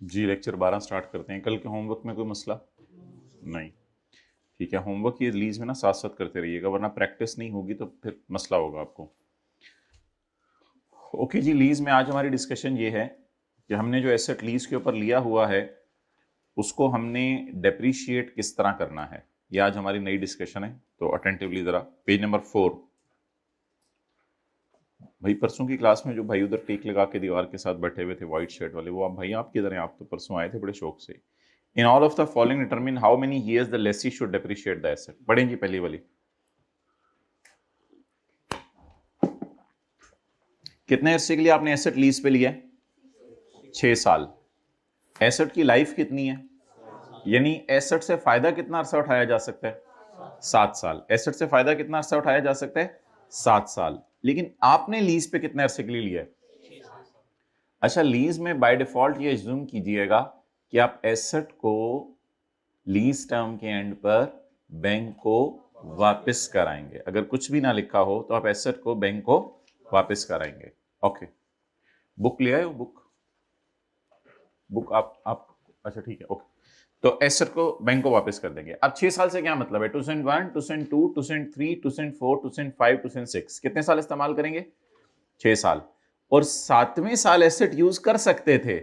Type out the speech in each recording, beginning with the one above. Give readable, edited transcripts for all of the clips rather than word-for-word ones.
जी lecture 12 start करते हैं। कल के होमवर्क में कोई मसला नहीं? ठीक है, होमवर्क ये लीज में ना साथ साथ करते रहिएगा, वरना प्रैक्टिस नहीं होगी तो फिर मसला होगा आपको। ओके जी, लीज में आज हमारी डिस्कशन ये है कि हमने जो एसेट लीज के ऊपर लिया हुआ है उसको हमने डेप्रीशिएट किस तरह करना है, ये आज हमारी नई डिस्कशन है। तो अटेंटिवली जरा पेज नंबर 4। भाई परसों की क्लास में जो भाई उधर टेक लगा के दीवार के साथ बैठे हुए थे व्हाइट शर्ट वाले, वो आप भाई आप किधर हैं? आप तो परसों आए थे बड़े शौक से। In all of the following determine how many years the Lesi should depreciate the asset. पढ़ें जी पहली वाली। कितने अरसे के लिए आपने एसेट लीज पे लिया है? 6 साल। एसेट की लाइफ कितनी है? यानी एसेट से फायदा कितना अरसा उठाया जा सकता है? 7 साल। एसेट से फायदा कितना अरसा उठाया जा सकता है? 7 साल। लेकिन आपने लीज पे कितने अरसे के लिए लिया है? अच्छा, लीज में बाय डिफॉल्ट ये अज्यूम कीजिएगा कि आप एसेट को लीज टर्म के एंड पर बैंक को वापस कराएंगे। अगर कुछ भी ना लिखा हो तो आप एसेट को बैंक को वापस कराएंगे। ओके, बुक ले आए हो? बुक आप अच्छा ठीक है, ओके। तो एसेट को बैंक को वापस कर देंगे। अब 6 साल से क्या मतलब है? 2001, 2002, 2003, 2004, 2005, 2006, कितने साल इस्तेमाल करेंगे? 6 साल। और 7वें साल एसेट यूज कर सकते थे,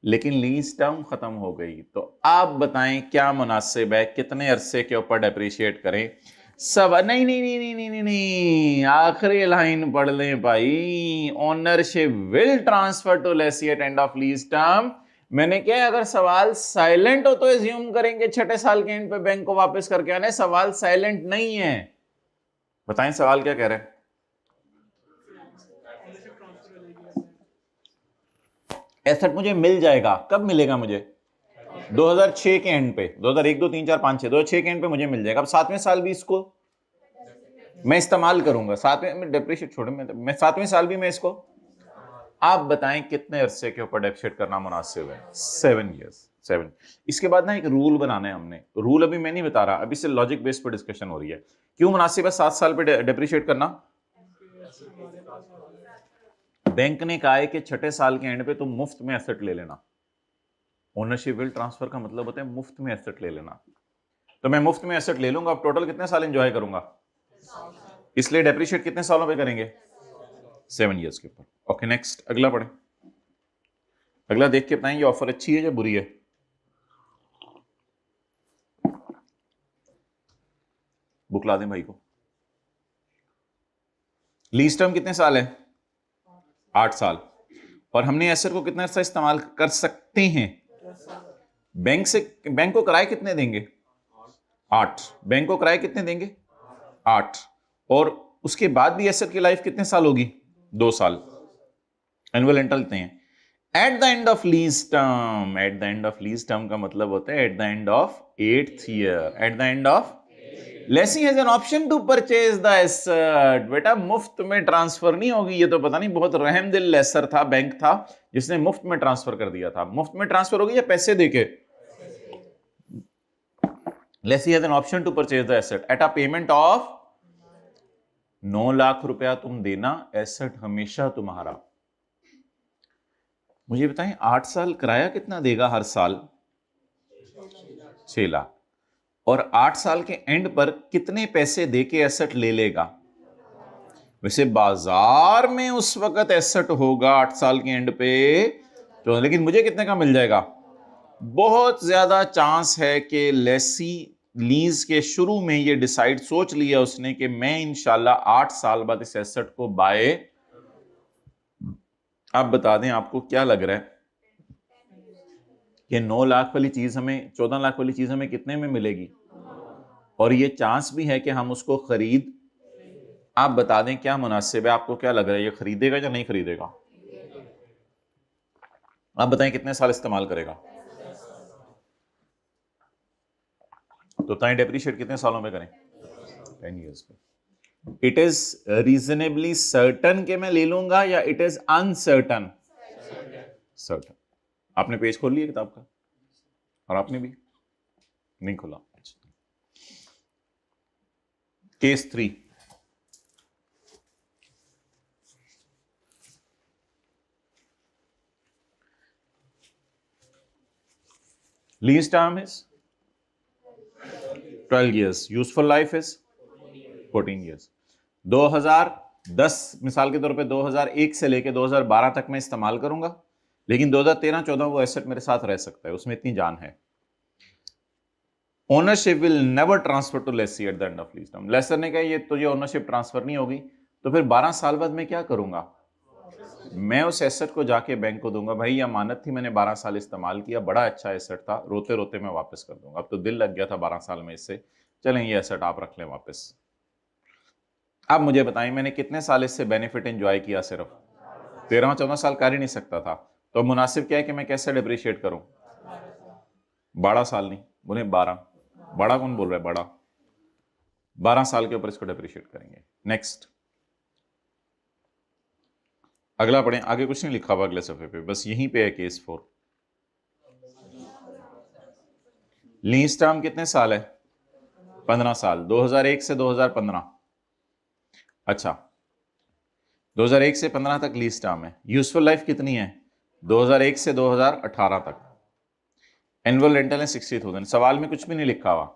लेकिन लीज टर्म खत्म हो गई। तो आप बताएं क्या मुनासिब है, कितने अरसे के ऊपर डेप्रिशिएट करें? सब नहीं नहीं नहीं नहीं नहीं नहीं नहीं, आखिरी लाइन पढ़ लें भाई। Ownership will transfer to lessee at end of lease term. मैंने क्या, अगर सवाल साइलेंट हो तो एज्यूम करेंगे 6 साल के एंड पे बैंक को वापस करके आने। सवाल साइलेंट नहीं है। बताएं सवाल क्या कह रहे हैं? एसेट मुझे मिल जाएगा। कब मिलेगा मुझे? 2006 के एंड पे। 2001, 2, 3, 4, 5, 6, 2006 के एंड पे मुझे मिल जाएगा। अब 7वें साल भी इसको मैं इस्तेमाल करूंगा। 7वें डेप्रिशिएट छोड़े, मैं 7वें साल भी मैं इसको। आप बताएं कितने अरसे के ऊपर डेप्रिशिएट करना मुनासिब है? 7 ईयर्स। 7। इसके बाद ना एक रूल बनाना है हमने। रूल अभी मैं नहीं बता रहा, अभी से लॉजिक बेस पर डिस्कशन हो रही है। क्यों मुनासिब है 7 साल पे डेप्रिशिएट करना? बैंक ने कहा है कि 6 साल के एंड पे तुम मुफ्त में एसेट ले लेना। ओनरशिप विल ट्रांसफर का मतलब होता है मुफ्त में एसेट ले लेना। तो मैं मुफ्त में एसेट ले लूंगा। अब टोटल कितने साल एंजॉय करूंगा? इसलिए डेप्रिशिएट कितने सालों पे करेंगे? 7 ईयर्स के ऊपर। ओके नेक्स्ट, अगला पढ़े। अगला देख के बताएं ये ऑफर अच्छी है या बुरी है। बुक ला दें भाई को। लीज टर्म कितने साल है? 8 साल। और हमने एसेट को कितना सा इस्तेमाल कर सकते हैं? बैंक को किराए कितने देंगे? 8। बैंक को किराए कितने देंगे? 8। और उसके बाद भी एसेट की लाइफ कितने साल होगी? 2 साल। एनुअल रेंटल लेते हैं at the end of lease term. At the end of lease term का मतलब होता है at the end of 8th year. At the end of lessee has an option to purchase the asset. बेटा मुफ्त में transfer नहीं होगी। ये तो पता नहीं बहुत रहमदिल लेसर था, बैंक था जिसने मुफ्त में ट्रांसफर कर दिया था। मुफ्त में ट्रांसफर होगी या पैसे देके? Lessee has an option to purchase the asset at a payment of 9 lakh रुपया तुम देना, एसेट हमेशा तुम्हारा। मुझे बताएं 8 साल किराया कितना देगा हर साल? 6 लाख। और 8 साल के एंड पर कितने पैसे देके एसेट ले लेगा? वैसे बाजार में उस वक्त एसेट होगा 8 साल के एंड पे तो, लेकिन मुझे कितने का मिल जाएगा? बहुत ज्यादा चांस है कि लेसी लीज के शुरू में ये डिसाइड सोच लिया उसने कि मैं इंशाल्लाह 8 साल बाद इस एसेट को बाय। आप बता दें आपको क्या लग रहा है कि 9 लाख वाली चीज हमें, 14 लाख वाली चीज हमें कितने में मिलेगी? और ये चांस भी है कि हम उसको खरीद। आप बता दें क्या मुनासिब है, आपको क्या लग रहा है ये खरीदेगा या नहीं खरीदेगा? आप बताएं कितने साल इस्तेमाल करेगा? तो ताई डेप्रीशिएट कितने सालों में करें? 10 ईयर्स पे। इट इज रीजनेबली सर्टन के मैं ले लूंगा या इट इज अनसर्टन? सर्टन। आपने पेज खोल लिया किताब का? और आपने भी नहीं खोला? Case 3। Lease term is 12 years, useful life is 14 years। 2010 मिसाल के तौर पे 2001 से लेके 2012 तक मैं इस्तेमाल करूंगा, लेकिन 2013-14 वो एसेट मेरे साथ रह सकता है, उसमें इतनी जान है। Ownership will never transfer to lessee at the end of lease term. Lessor ने कहा ये तो ये ओनरशिप ट्रांसफर नहीं होगी, तो फिर 12 साल बाद मैं क्या करूंगा? मैं उस एसेट को जाके बैंक को दूंगा, भाई ये अमानत थी, मैंने 12 साल इस्तेमाल किया, बड़ा अच्छा एसेट था, रोते रोते मैं वापस कर दूंगा, अब तो दिल लग गया था 12 साल में इससे, चलें ये एसेट आप रख लें वापस। अब मुझे बताएं मैंने कितने साल इससे बेनिफिट एंजॉय किया? सिर्फ 13-14 साल कर ही नहीं सकता था, तो मुनासिब क्या है कि मैं कैसे डिप्रिशिएट करूं? 12 साल नहीं, बोले 12, बड़ा कौन बोल रहा है? बड़ा 12 साल के ऊपर इसको डिप्रिशिएट करेंगे। नेक्स्ट, अगला पढ़ें, आगे कुछ नहीं लिखा हुआ अगले सफे पे, बस यहीं पे है केस 4। लीज टर्म कितने साल है? 15 साल, 2001 से 2015। अच्छा, 2001 से 15 तक लीज टर्म है। यूजफुल लाइफ कितनी है? 2001 से 2018 तक। एनुअल रेंटल है 60,000। सवाल में कुछ भी नहीं लिखा हुआ,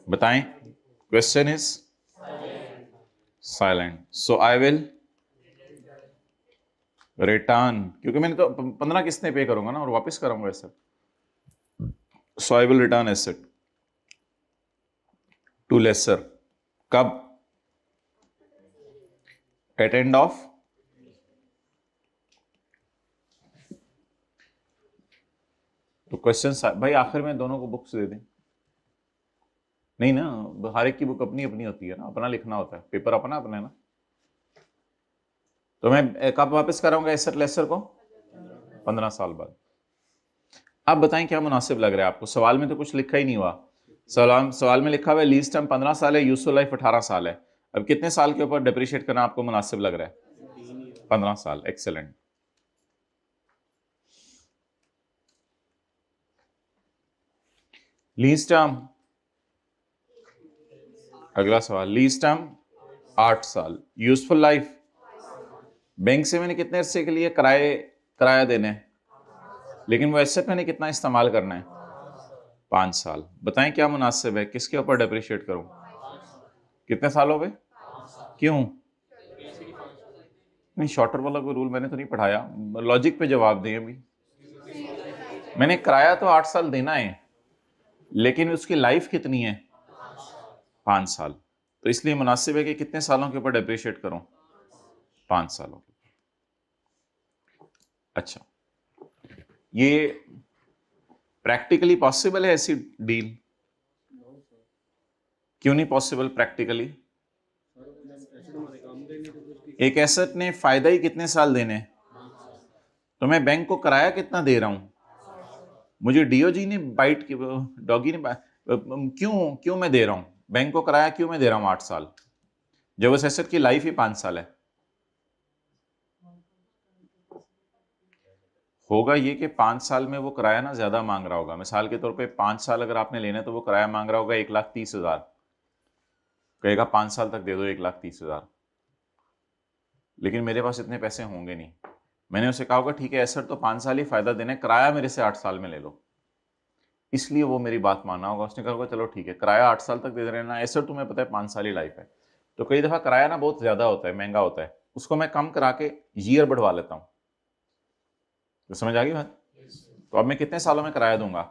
बताएं। Question is silent, so I will return, क्योंकि मैंने तो 15 किस्तें पे करूंगा ना और वापस कराऊंगा asset, so I will return asset to lessor. कब? एट एंड ऑफ तो क्वेश्चन भाई आखिर में दोनों को बुक्स दे दें, नहीं ना, हर एक की बुक अपनी अपनी होती है ना, अपना लिखना होता है, पेपर अपना अपना है ना। तो मैं कब वापस कराऊंगा एसेट लेसर को? 15 साल बाद। अब बताएं क्या मुनासिब लग रहा है आपको? सवाल में तो कुछ लिखा ही नहीं हुआ। सवाल में लिखा हुआ है लीज टर्म 15 साल है, यूजफुल लाइफ 18 साल है। अब कितने साल के ऊपर डिप्रिशिएट करना आपको मुनासिब लग रहा है? 15 साल। एक्सेलेंट। लीज टर्म, अगला सवाल, लीज टर्म 8 साल, यूजफुल लाइफ, बैंक से मैंने कितने अरसे के लिए किराया देने हैं, लेकिन वो एसेट मैंने कितना इस्तेमाल करना है? 5 साल। बताएं क्या मुनासिब है, किसके ऊपर डिप्रिशिएट करूं? कितने सालों पे? क्यों नहीं? शॉर्टर वाला कोई रूल मैंने तो नहीं पढ़ाया, लॉजिक पे जवाब दें। अभी मैंने किराया तो 8 साल देना है, लेकिन उसकी लाइफ कितनी है? 5 साल। तो इसलिए मुनासिब है कि कितने सालों के ऊपर डिप्रिशिएट करूं? 5 सालों के। अच्छा, ये प्रैक्टिकली पॉसिबल है ऐसी डील? क्यों नहीं पॉसिबल प्रैक्टिकली? एक एसेट ने फायदा ही कितने साल देने, तो मैं बैंक को किराया कितना दे रहा हूं? मुझे डीओजी ने बाइट की, डॉगी ने क्यों मैं दे रहा हूं बैंक को किराया? क्यों मैं दे रहा हूं 8 साल, जब उस एसेट की लाइफ ही 5 साल है? होगा ये कि 5 साल में वो किराया ना ज्यादा मांग रहा होगा। मिसाल के तौर पे 5 साल अगर आपने लेना है तो वो किराया मांग रहा होगा 1,30,000, कहेगा 5 साल तक दे दो 1,30,000, लेकिन मेरे पास इतने पैसे होंगे नहीं। मैंने उसे कहा होगा ठीक है एसेट तो 5 साल ही फायदा देना है, किराया मेरे से 8 साल में ले लो, इसलिए वो मेरी बात मानना होगा। उसने कहा होगा चलो ठीक है किराया 8 साल तक दे रहे ना, एसेट तुम्हें पता है 5 साल ही लाइफ है। तो कई दफा किराया ना बहुत ज्यादा होता है, महंगा होता है, उसको मैं कम करा के ईयर बढ़वा लेता हूँ। तो समझ आ गई बात? तो अब मैं कितने सालों में किराया दूंगा,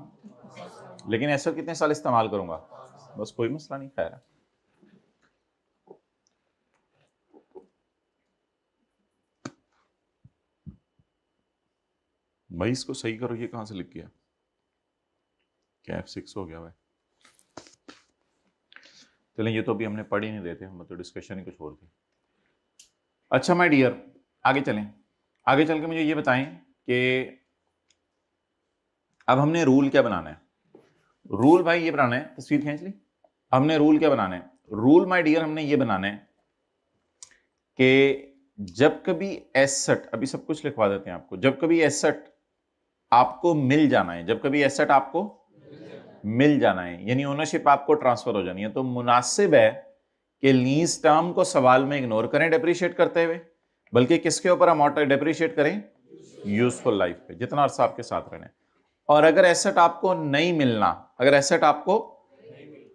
लेकिन एसेट कितने साल इस्तेमाल करूंगा? बस कोई मसला नहीं। खैर भाई इसको सही करो, ये कहां से लिख गया? क्या F6 हो गया भाई? चलें, ये तो अभी हमने पढ़ ही नहीं देते, हम तो डिस्कशन ही कुछ और थी। अच्छा माय डियर, आगे चलें। आगे चल के मुझे ये बताएं कि अब हमने रूल क्या बनाना है। रूल भाई ये बनाना है, तस्वीर खींच ली। हमने रूल क्या बनाना है? रूल माय डियर हमने ये बनाना है कि जब कभी एसेट, अभी सब कुछ लिखवा देते हैं आपको, जब कभी एसेट आपको मिल जाना है, जब कभी एसेट आपको मिल जाना है, यानी ओनरशिप आपको ट्रांसफर हो जानी है, तो मुनासिब है कि लीज टर्म को सवाल में इग्नोर करें डेप्रिशिएट करते हुए, बल्कि किसके ऊपर हम डेप्रिशिएट करें? यूजफुल लाइफ पे, जितना अर्सा आपके साथ रहना है। और अगर एसेट आपको नहीं मिलना, अगर एसेट आपको,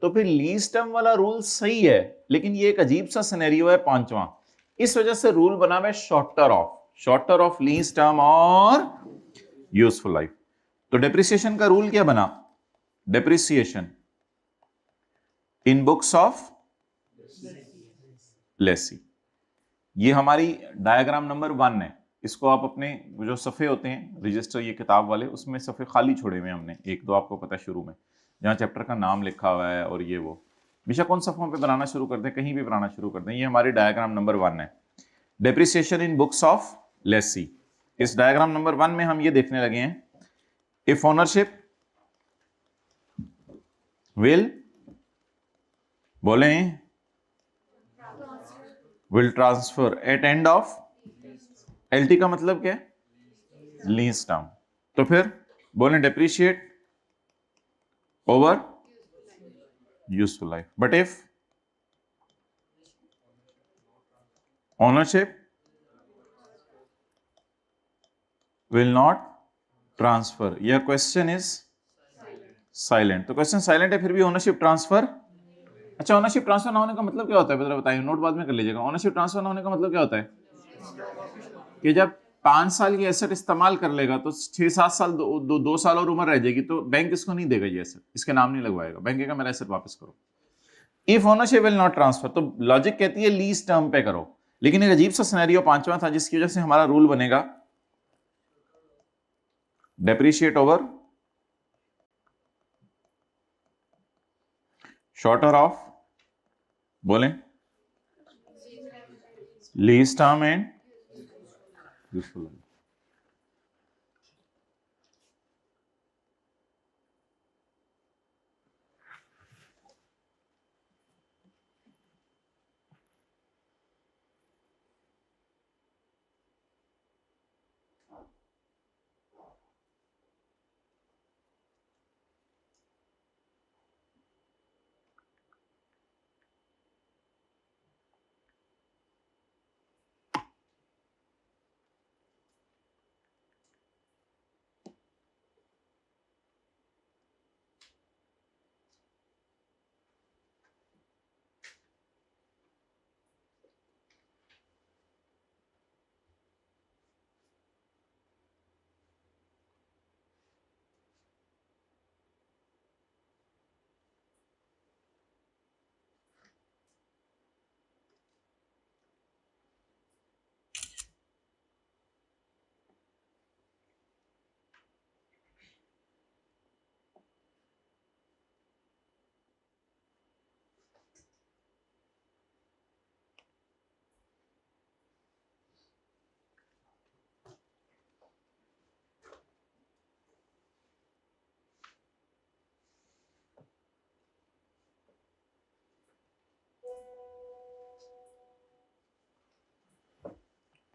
तो फिर लीज टर्म वाला रूल सही है, लेकिन ये एक अजीब सा सिनेरियो है पांचवा। इस वजह से रूल बना हुआ है शॉर्टर ऑफ लीज टर्म और यूजफुल लाइफ। तो डेप्रिसिएशन का रूल क्या बना? Depreciation in books of Lesi. ये हमारी डायग्राम नंबर 1 है। इसको आप अपने जो सफ़े होते हैं रजिस्टर, ये किताब वाले, उसमें सफ़े खाली छोड़े हुए हमने, एक दो आपको पता है शुरू में, जहाँ चैप्टर का नाम लिखा हुआ है और ये वो। बेशक उन सफ़ों पे बनाना शुरू कर दें, कहीं भी बनाना शुरू कर दें। ये हमारी डायग्राम नंबर 1 है, depreciation in books of Lesi. इस डायग्राम नंबर 1 में हम ये देखने लगे हैं, इफ ओनरशिप विल, बोलें, will transfer at end of, LT का मतलब क्या है? Lease term. तो फिर बोलें depreciate over useful life. But if ownership will not transfer, या क्वेश्चन इज साइलेंट। तो क्वेश्चन साइलेंट है, फिर भी ओनरशिप ट्रांसफर। अच्छा, ओनरशिप ट्रांसफर ना होने का मतलब क्या होता है? बताइए, नोट बाद में कर लीजिएगा। ओनरशिप ट्रांसफर ना होने का मतलब क्या होता है? कि जब 5 साल की एसेट इस्तेमाल कर लेगा तो 6-7 साल, 2 साल और उम्र रह जाएगी, तो बैंक इसको नहीं देगा, ये एसेट इसके नाम नहीं लगवाएगा। बैंक कहेगा मेरा एसेट वापस करो। If ownership will not transfer, तो लॉजिक कहती है लीज टर्म पे करो। लेकिन एक अजीब सा सिनेरियो पांचवा था, जिसकी वजह से हमारा रूल बनेगा डेप्रिशिएट ओवर शॉर्टर ऑफ, बोलें, lease term and useful.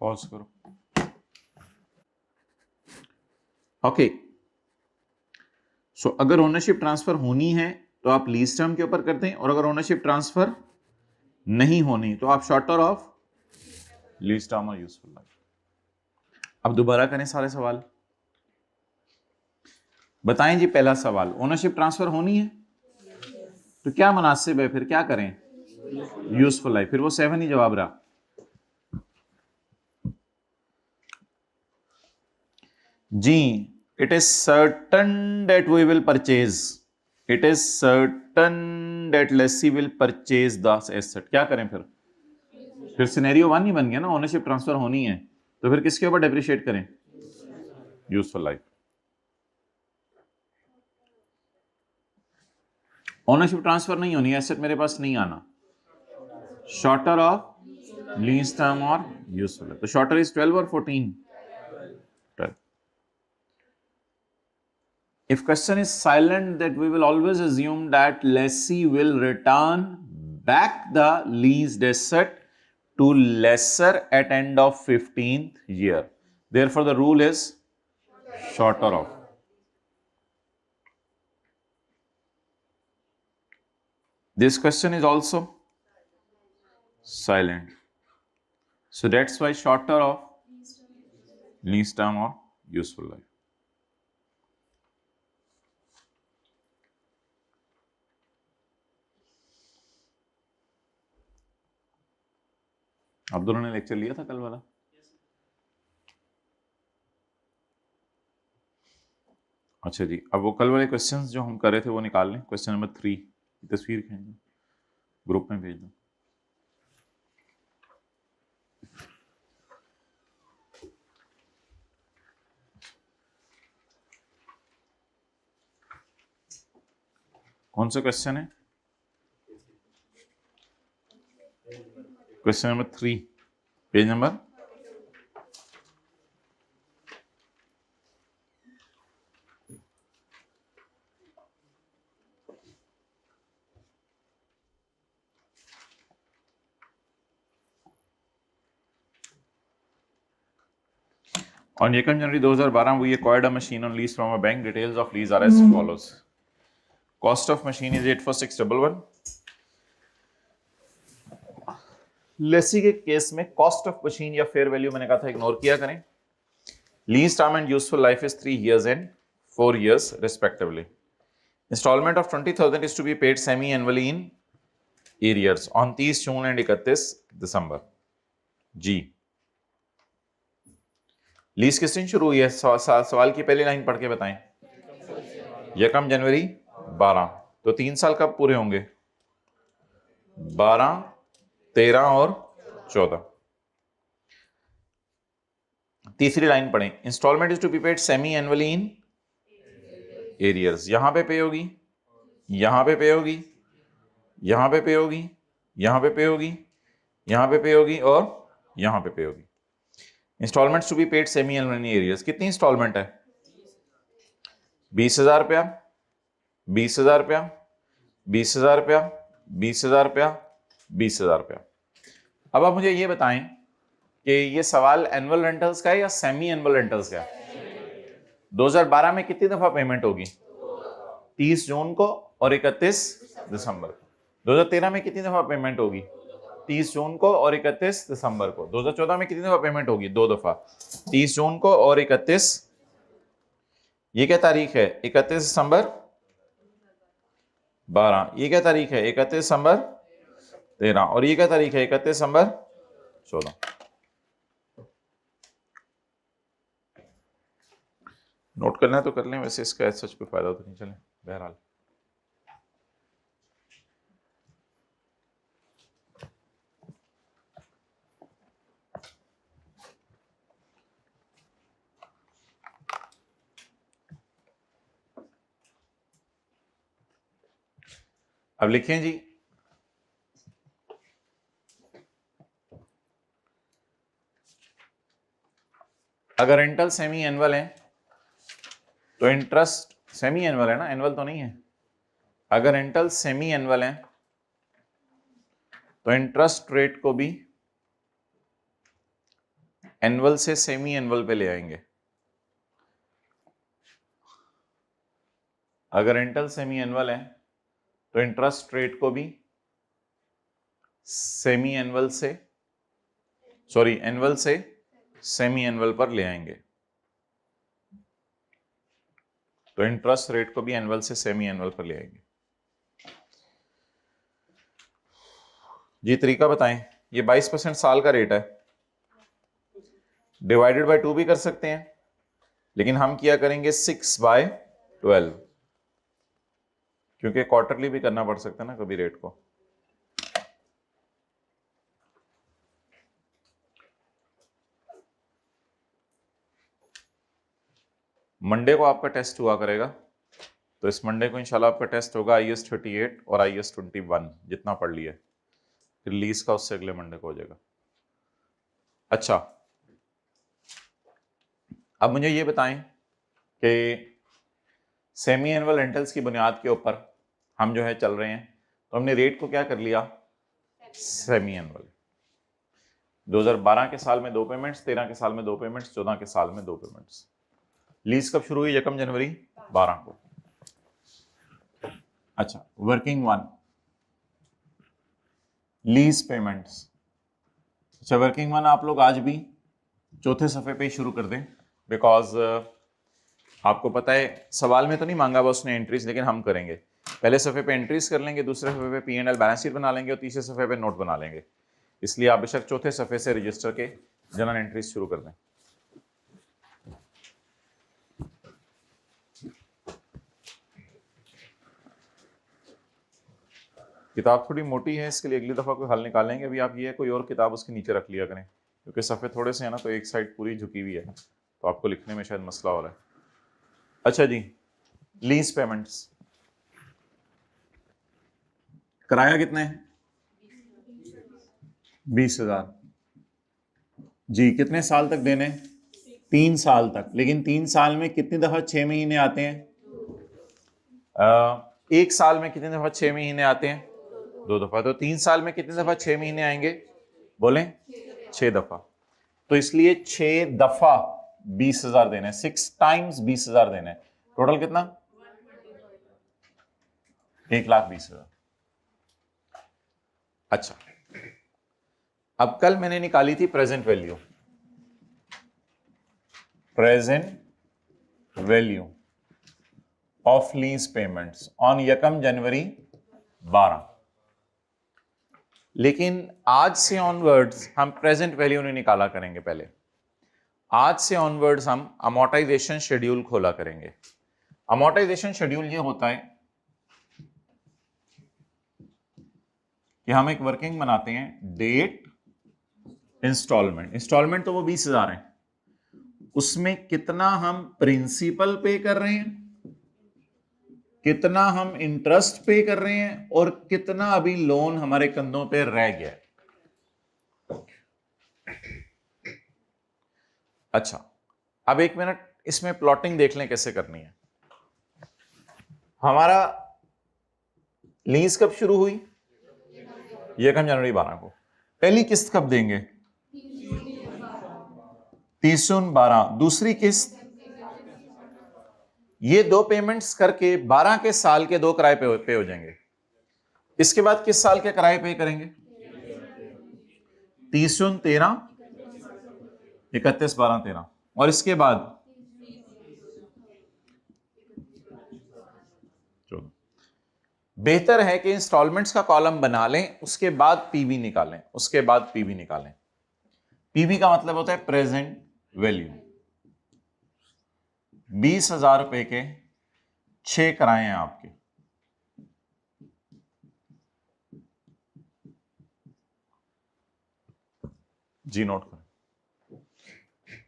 Pause करो। ओके, सो अगर ओनरशिप ट्रांसफर होनी है तो आप लीज टर्म के ऊपर करते हैं, और अगर ओनरशिप ट्रांसफर नहीं होनी तो आप शॉर्टर ऑफ लीज टर्म और यूजफुल लाइफ। अब दोबारा करें सारे सवाल। बताएं जी, पहला सवाल, ओनरशिप ट्रांसफर होनी है तो क्या मुनासिब है, फिर क्या करें? Useful life. फिर वो 7 ही जवाब रहा। जी, it is certain that we will purchase, it is certain that lessee will purchase the asset. क्या करें फिर सिनेरियो 1 ही बन गया ना, ओनरशिप ट्रांसफर होनी है तो फिर किसके ऊपर डेप्रिशिएट करें? Useful life. ओनरशिप ट्रांसफर नहीं होनी, एसेट मेरे पास नहीं आना, शॉर्टर ऑफ लीज टर्म और यूजफुल लाइफ। तो शॉर्टर इज 12 और 14? 12. If question is silent, that we will always assume that lessee will return back the leased asset to lessor at end of 15th year. Therefore, the rule is shorter of. This question is also silent. So that's why shorter of lease term or useful life. आप दोनों ने lecture लिया था कल वाला? अच्छा जी, अब वो कल वाले क्वेश्चंस जो हम कर रहे थे वो निकाल लें। क्वेश्चन नंबर 3 की तस्वीर खींच दो, ग्रुप में भेज दो। कौन सा क्वेश्चन है? Question number 3, page number. On 2nd January 2012, we acquired a machine on lease from a bank. Details of lease are as follows. Cost of machine is 84611. Lesi के केस में कॉस्ट ऑफ मशीन या fair value मैंने कहा था ignore किया करें। Lease term and useful life is 3 years and 4 years respectively. Installment of 20,000 is to be paid semi-annually in arrears on 30 June and 31 December. जी, lease किस दिन शुरू हुई है? सवाल की पहली लाइन पढ़ के बताएं। 1 जनवरी 12, तो 3 साल कब पूरे होंगे? 12, 13 और 14। तीसरी लाइन पढ़ें, instalment is to be paid semi annually in arrears. यहां पे पे होगी, यहां पे पे होगी, यहां पे पे होगी, यहां पे पे होगी, यहां पे पे होगी और यहां पे पे होगी। Instalments to be paid semi annually in arrears. कितनी इंस्टॉलमेंट है? 20,000 रुपया, 20,000 रुपया, 20,000 रुपया, 20,000 रुपया, 20,000 रुपया। अब आप मुझे ये बताएं कि ये सवाल एनुअल रेंटल्स का है या सेमी एनुअल रेंटल्स का है? 2012 में कितनी दफा पेमेंट होगी? 30 जून को और 31 दिसंबर को। 2013 में कितनी दफा पेमेंट होगी? 30 जून को और 31 दिसंबर को। 2014 में कितनी दफा पेमेंट होगी? 2 दफा, 30 जून को और 31। ये क्या तारीख है? 31 दिसंबर 12। ये क्या तारीख है? 31 दिसंबर 13। और ये क्या तारीख है? 31 दिसंबर 14। नोट करना है तो कर लें, वैसे इसका सच कोई फायदा तो नहीं। चले बहरहाल अब लिखें जी, अगर रेंटल सेमी एनुअल है तो इंटरेस्ट सेमी एनुअल है ना, एनुअल तो नहीं है। अगर रेंटल सेमी एनुअल है तो इंटरेस्ट रेट को भी एनुअल से सेमी एनुअल पे ले आएंगे। अगर रेंटल सेमी एनुअल है तो इंटरेस्ट रेट को भी सेमी एनुअल से, सॉरी एनुअल से सेमी एनुअल पर ले आएंगे। तो इंटरेस्ट रेट को भी एनुअल से सेमी एनुअल पर ले आएंगे। जी तरीका बताएं। ये 22% साल का रेट है, डिवाइडेड बाय 2 भी कर सकते हैं, लेकिन हम किया करेंगे 6/12, क्योंकि क्वार्टरली भी करना पड़ सकता है ना कभी रेट को। मंडे को आपका टेस्ट हुआ करेगा, तो इस मंडे को इंशाल्लाह आपका टेस्ट होगा IAS 38 और IAS 21, जितना पढ़ लिया। फिर लीज का उससे अगले मंडे को हो जाएगा। अच्छा, अब मुझे ये बताएं कि सेमी एनुअल रेंटल्स की बुनियाद के ऊपर हम जो है चल रहे हैं, तो हमने रेट को क्या कर लिया? Semi annual. 2012 के साल में 2 पेमेंट्स, 13 के साल में 2 पेमेंट्स, 14 के साल में 2 पेमेंट्स। लीज कब शुरू हुई? 1 जनवरी 12 को। अच्छा, वर्किंग 1, लीज पेमेंट्स। अच्छा, वर्किंग 1 आप लोग आज भी चौथे सफ़े पे ही शुरू कर दें, बिकॉज आपको पता है सवाल में तो नहीं मांगा बस उसने एंट्रीज, लेकिन हम करेंगे। पहले सफ़े पे एंट्रीज कर लेंगे, दूसरे सफ़े पे P&L बैलेंस शीट बना लेंगे और तीसरे सफ़े पे नोट बना लेंगे। इसलिए आप बेशक चौथे सफे से रजिस्टर के जनरल एंट्रीज शुरू कर दें। किताब थोड़ी मोटी है, इसके लिए अगली दफा कोई हल निकालेंगे। अभी आप ये कोई और किताब उसके नीचे रख लिया करें, क्योंकि सफ़े थोड़े से हैं ना, तो एक साइड पूरी झुकी हुई है, तो आपको लिखने में शायद मसला हो रहा है। अच्छा जी, लीज पेमेंट्स, किराया कितना है? 20,000 जी। कितने साल तक देने? 3 साल तक। लेकिन 3 साल में कितनी दफा 6 महीने आते हैं? एक साल में कितनी दफा 6 महीने आते हैं? 2 दफा। तो 3 साल में कितनी दफा 6 महीने आएंगे? बोलें 6 दफा। तो इसलिए 6 दफा 20,000 देने हैं, 6 टाइम्स 20,000 देने हैं। टोटल कितना? 1,20,000। अच्छा, अब कल मैंने निकाली थी present value, present value of lease payments on 1 जनवरी 12। लेकिन आज से ऑनवर्ड्स हम प्रेजेंट वैल्यू नहीं निकाला करेंगे। पहले आज से ऑनवर्ड्स हम अमोर्टाइजेशन शेड्यूल खोला करेंगे। अमोर्टाइजेशन शेड्यूल ये होता है कि हम एक वर्किंग बनाते हैं, डेट, इंस्टॉलमेंट। इंस्टॉलमेंट तो वो 20,000 है, उसमें कितना हम प्रिंसिपल पे कर रहे हैं, कितना हम इंटरेस्ट पे कर रहे हैं, और कितना अभी लोन हमारे कंधों पे रह गया है। अच्छा, अब 1 मिनट इसमें प्लॉटिंग देख लें कैसे करनी है। हमारा लीज कब शुरू हुई? 1 जनवरी 12 को। पहली किस्त कब देंगे? 30/12। दूसरी किस्त, ये 2 पेमेंट्स करके 12 के साल के 2 किराए पे हो जाएंगे। इसके बाद किस साल के किराए पे करेंगे? 30/13, 31/12/13। और इसके बाद 14। बेहतर है कि इंस्टॉलमेंट्स का कॉलम बना लें, उसके बाद पीवी निकालें। उसके बाद पीवी निकालें। पीवी का मतलब होता है प्रेजेंट वैल्यू। 20,000 रुपए के 6 किराए हैं आपके। जी नोट करें,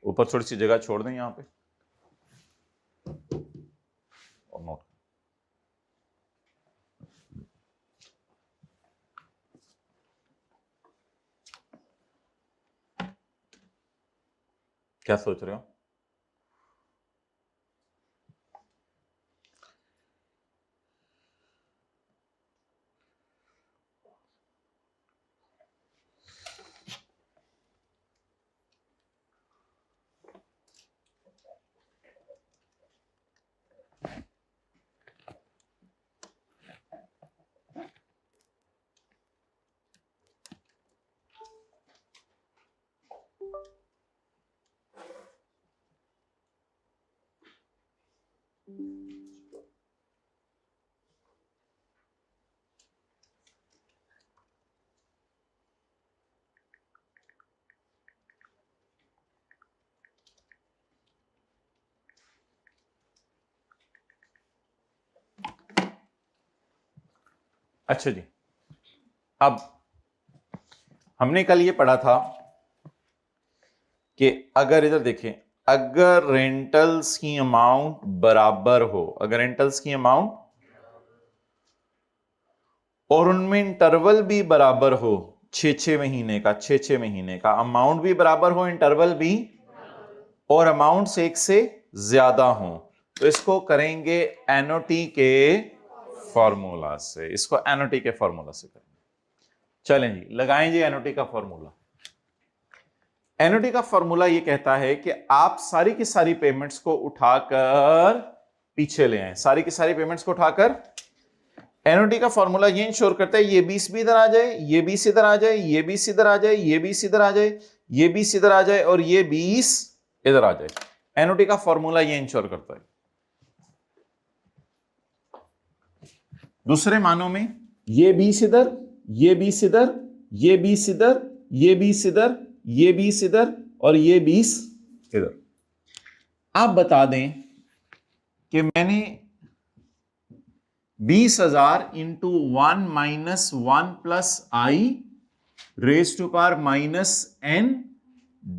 ऊपर थोड़ी सी जगह छोड़ दें यहां पे और नोट करें। क्या सोच रहे हो? अच्छा जी, अब हमने कल ये पढ़ा था कि अगर इधर देखें, अगर रेंटल्स की अमाउंट बराबर हो, अगर रेंटल्स की अमाउंट और उनमें इंटरवल भी बराबर हो, 6-6 महीने का, 6-6 महीने का, अमाउंट भी बराबर हो, इंटरवल भी, और अमाउंट एक से ज्यादा हो, तो इसको करेंगे एनओटी के फॉर्मूला से। इसको एनओटी के फॉर्मूला से करेंगे। चलें जी, लगाएं जी एनओटी का फॉर्मूला। एनओटी का फॉर्मूला ये कहता है कि आप सारी की सारी पेमेंट्स को उठाकर पीछे ले आए, सारी की सारी पेमेंट्स को उठाकर। एनओटी का फॉर्मूला ये इंश्योर करता है ये 20 भी इधर आ जाए, ये 20 इधर आ जाए, ये 20 इधर आ जाए, ये 20 इधर आ जाए, ये 20 इधर आ जाए, और ये 20 इधर आ जाए। एनओटी का फॉर्मूला ये इंश्योर करता है। दूसरे मानों में ये 20 इधर, ये 20 इधर, ये 20 इधर, ये 20 इधर, ये 20 इधर और ये 20 इधर। आप बता दें कि मैंने 20,000 into 1 minus 1 plus I raise to power minus n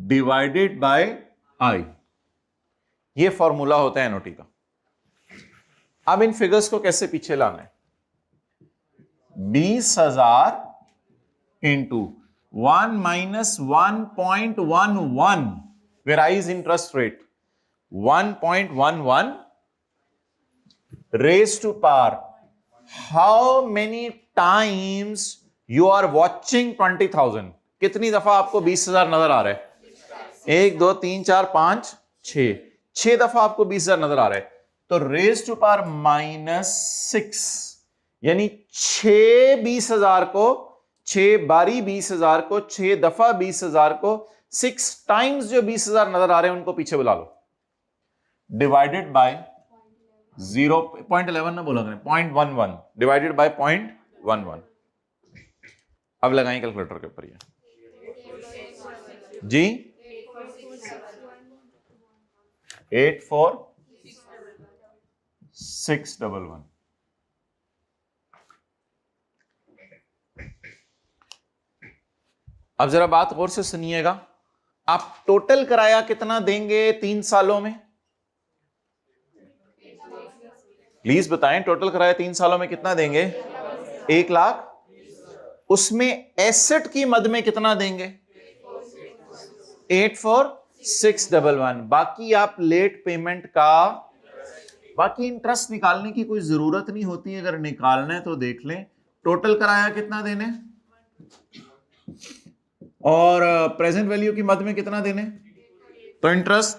divided by I, ये फॉर्मूला होता है एनओटी का। अब इन फिगर्स को कैसे पीछे लाना है? 20,000 into 1 minus 1.11, where I is interest rate 1.11 raised to power how many times you are watching 20,000। कितनी दफा आपको 20,000 नजर आ रहा है? 1 2 3 4 5 6 दफा आपको 20,000 नजर आ रहा है। तो रेज टू पावर -6 यानी 6 20,000 को 6 बारी 20,000 को 6 दफा 20,000 को 6 टाइम्स जो 20,000 नजर आ रहे हैं उनको पीछे बुला लो, डिवाइडेड बाय 0.11 ना बोला मैंने, 0.11 डिवाइडेड बाय 0.11। अब लगाएं कैलकुलेटर के ऊपर ये जी 84611। अब जरा बात गौर से सुनिएगा, आप टोटल किराया कितना देंगे 3 सालों में? प्लीज बताएं, टोटल किराया 3 सालों में कितना देंगे? 1 लाख। उसमें एसेट की मद में कितना देंगे? 84611। बाकी आप लेट पेमेंट का, बाकी इंटरेस्ट निकालने की कोई जरूरत नहीं होती, अगर निकालना है तो देख लें। टोटल किराया कितना देने और प्रेजेंट वैल्यू की मद में कितना देने? तो इंटरेस्ट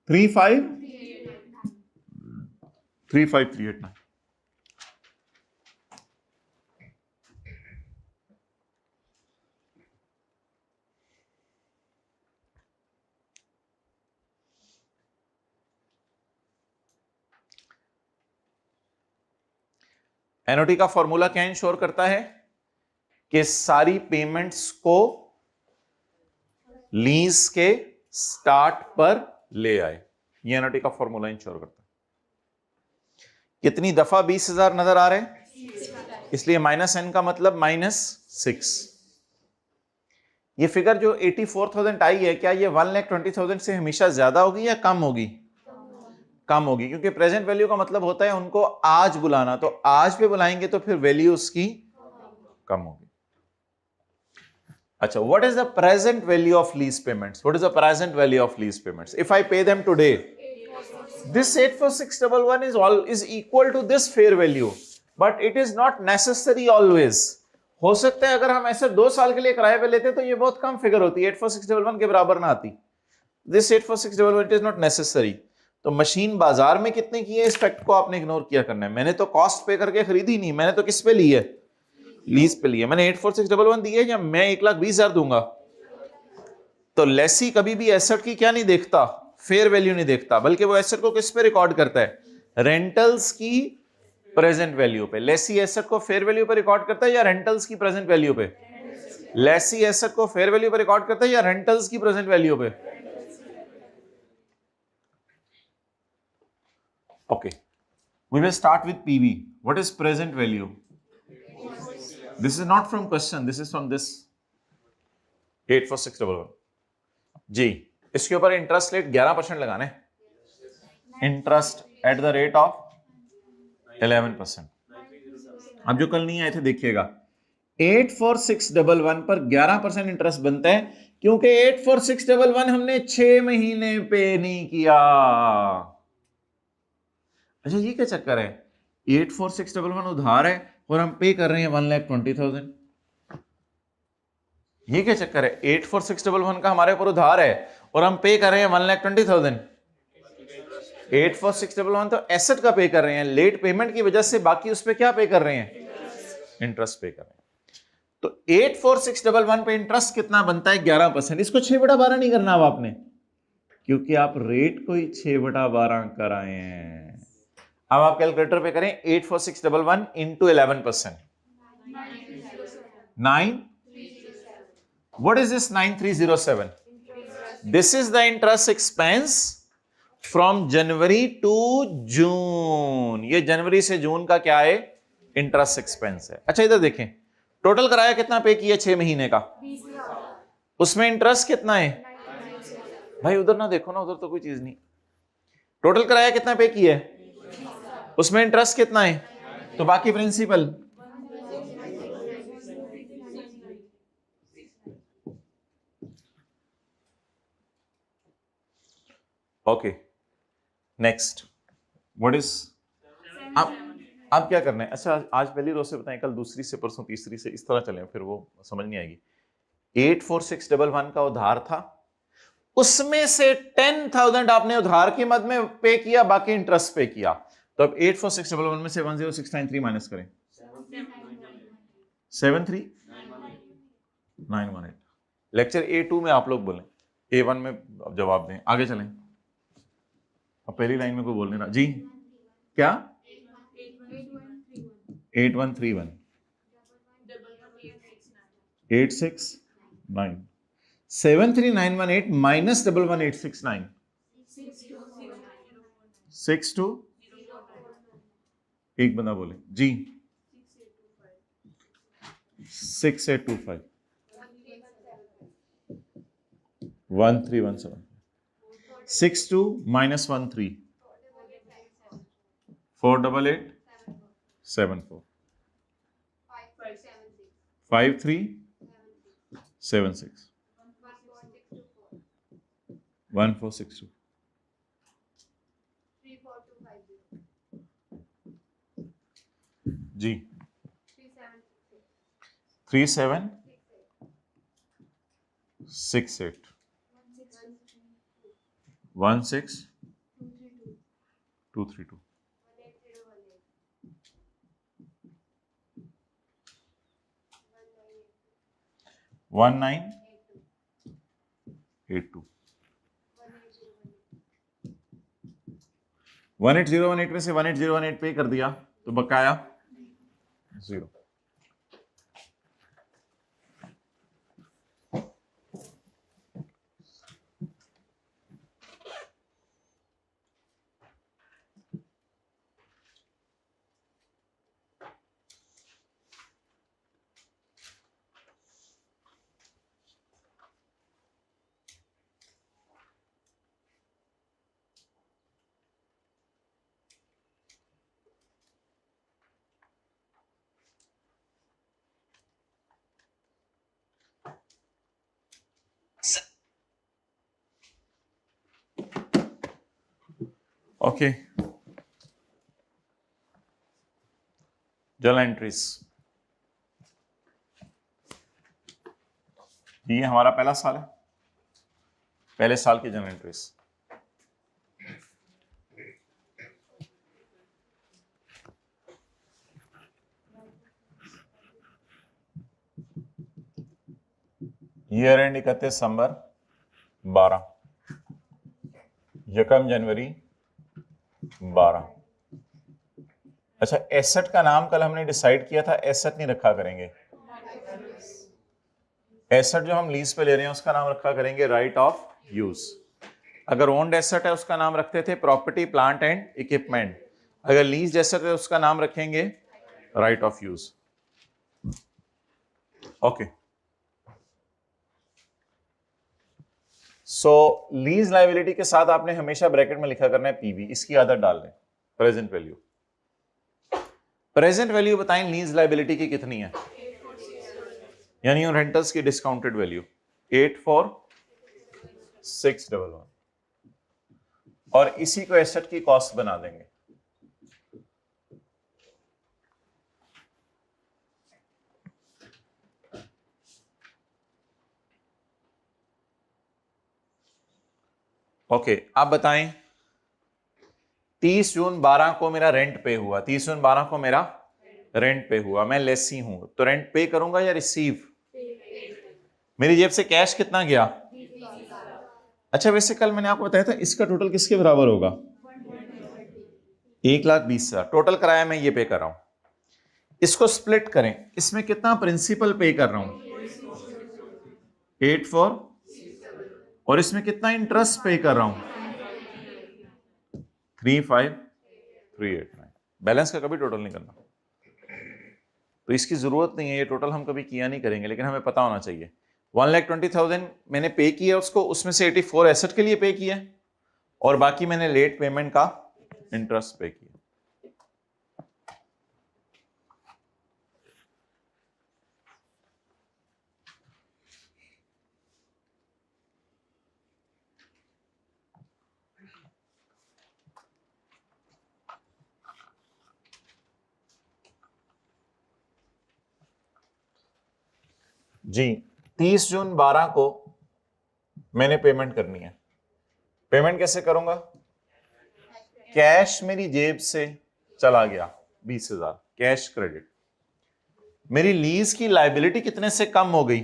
35389। एनओटी का फॉर्मूला क्या इंश्योर करता है कि सारी पेमेंट्स को लीज के स्टार्ट पर ले आए। ये एनओटी का फॉर्मूला इंश्योर करता है। कितनी दफा 20,000 नजर आ रहे हैं, इसलिए -n का मतलब -6। ये फिगर जो 84,000 आई है, क्या ये 1,20,000 से हमेशा ज्यादा होगी या कम होगी? कम होगी, क्योंकि प्रेजेंट वैल्यू का मतलब होता है उनको आज बुलाना, तो आज पे बुलाएंगे तो फिर वैल्यू उसकी कम होगी। अच्छा, what is the present value of lease payments? What is the present value of lease payments if I pay them today? This 84611 is equal to this fair value, but it is not necessary always. हो सकता है अगर हम ऐसे 2 साल के लिए किराए पे लेते तो ये बहुत कम फिगर होती, 84611 के बराबर ना आती। This 84611 it is not necessary। तो मशीन बाजार में कितने की है, इस फैक्ट को आपने इग्नोर किया करना है। मैंने तो कॉस्ट पे करके खरीदी नहीं, मैंने तो किस पे ली है? लीज पे ली है। मैंने 84611 दी है या मैं 1,20,000 दूंगा? तो लेसी कभी भी एसेट की क्या नहीं देखता, फेयर वैल्यू नहीं देखता, बल्कि वो एसेट को किस पे रिकॉर्ड करता है? रेंटल्स की प्रेजेंट वैल्यू पे। लेसी एसेट को फेयर वैल्यू पे रिकॉर्ड करता है या रेंटल्स की प्रेजेंट वैल्यू पे? लेसी एसेट को फेयर वैल्यू पे रिकॉर्ड करता है या रेंटल्स की प्रेजेंट वैल्यू पे? Okay, we will start with PV. What is present value? This is not from question, this is from this 84611 जी। इसके ऊपर इंटरेस्ट रेट 11% लगाना है, interest at the rate of 11%। अब जो कल नहीं आए थे देखिएगा, 84611 पर 11% इंटरेस्ट बनता है, क्योंकि 84611 हमने 6 महीने पे नहीं किया। अच्छा, ये क्या चक्कर है? 84611 उधार है और हम पे कर रहे हैं 1,20,000। ये क्या चक्कर है? 84611 का हमारे ऊपर उधार है और हम पे कर रहे हैं 1,20,000। 84611 तो एसेट का पे कर रहे हैं, लेट पेमेंट की वजह से बाकी उस पे क्या पे कर रहे हैं? इंटरेस्ट पे कर रहे हैं। तो 84611 पे इंटरेस्ट कितना बनता है? 11%। इसको 6/12 नहीं करना अब आपने, क्योंकि आप रेट को ही 6/12 कराए हैं। अब आप कैलकुलेटर पे करें 84611 into 11%। 9, what is this 9307? This is the interest expense from January to June. ये जनवरी से जून का क्या है? इंटरेस्ट एक्सपेंस है। अच्छा इधर देखें, टोटल कराया कितना पे किया 6 महीने का, उसमें इंटरेस्ट कितना है? भाई उधर ना देखो ना, उधर तो कोई चीज नहीं। टोटल कराया कितना पे किया है, उसमें इंटरेस्ट कितना है, तो बाकी principal. Okay next, what is, आप क्या करना है? अच्छा आज पहली रो से बताएं, कल दूसरी से, परसों तीसरी से, इस तरह चलें, फिर वो समझ नहीं आएगी। 84611 का उधार था, उसमें से 10,000 आपने उधार की मद में पे किया, बाकी इंटरेस्ट पे किया। तो अब 84611 में से 10693 माइनस करें, 73918। लेक्चर A2 में आप लोग बोलें, A1 में जवाब दें। आगे चलें, अब पहली लाइन में कोई बोल नहीं रहा जी, क्या 8131 869 73918 माइनस 11869 62, एक बंदा बोले जी 6825 1317 62 minus 13 48874 5376 1462 जी 3768 16232 1982 18018 में से 18018 पे कर दिया तो बकाया 0। ओके जर्नल एंट्रीज, ये हमारा पहला साल है, पहले साल की जर्नल एंट्रीज। ईयर एंड 31 दिसंबर 12, यकम जनवरी 12। अच्छा एसेट का नाम कल हमने डिसाइड किया था, एसेट नहीं रखा करेंगे, एसेट जो हम लीज पे ले रहे हैं उसका नाम रखा करेंगे राइट ऑफ यूज। अगर ओन्ड एसेट है उसका नाम रखते थे प्रॉपर्टी प्लांट एंड इक्विपमेंट, अगर लीज एसेट है उसका नाम रखेंगे right of use. Okay so lease liability के साथ आपने हमेशा ब्रैकेट में लिखा करना है पीवी, इसकी आदत डाल दें। प्रेजेंट वैल्यू, प्रेजेंट वैल्यू बताएं लीज लायबिलिटी की कितनी है, यानी रेंटल्स की डिस्काउंटेड वैल्यू 84611 और इसी को एसेट की कॉस्ट बना देंगे। ओके आप बताएं 30 जून 12 को मेरा रेंट पे हुआ, 30 जून 12 को मेरा रेंट पे हुआ, मैं लेसी हूं तो रेंट पे करूंगा या रिसीव? मेरी जेब से कैश कितना गया? अच्छा वैसे कल मैंने आपको बताया था इसका टोटल किसके बराबर होगा? 1,20,000 टोटल कराया, मैं ये पे कर रहा हूं। इसको स्प्लिट करें, इसमें कितना प्रिंसिपल पे कर रहा हूं 84 और इसमें कितना इंटरेस्ट पे कर रहा हूं 35389। बैलेंस का कभी टोटल नहीं करना, तो इसकी जरूरत नहीं है, ये टोटल हम कभी किया नहीं करेंगे, लेकिन हमें पता होना चाहिए 1,20,000 मैंने पे किया उसको, उसमें से 84 एसेट के लिए पे किया और बाकी मैंने लेट पेमेंट का इंटरेस्ट पे किया। जी 30 जून 12 को मैंने पेमेंट करनी है। पेमेंट कैसे करूंगा? कैश मेरी जेब से चला गया 20,000 कैश क्रेडिट। मेरी लीज की लाइबिलिटी कितने से कम हो गई?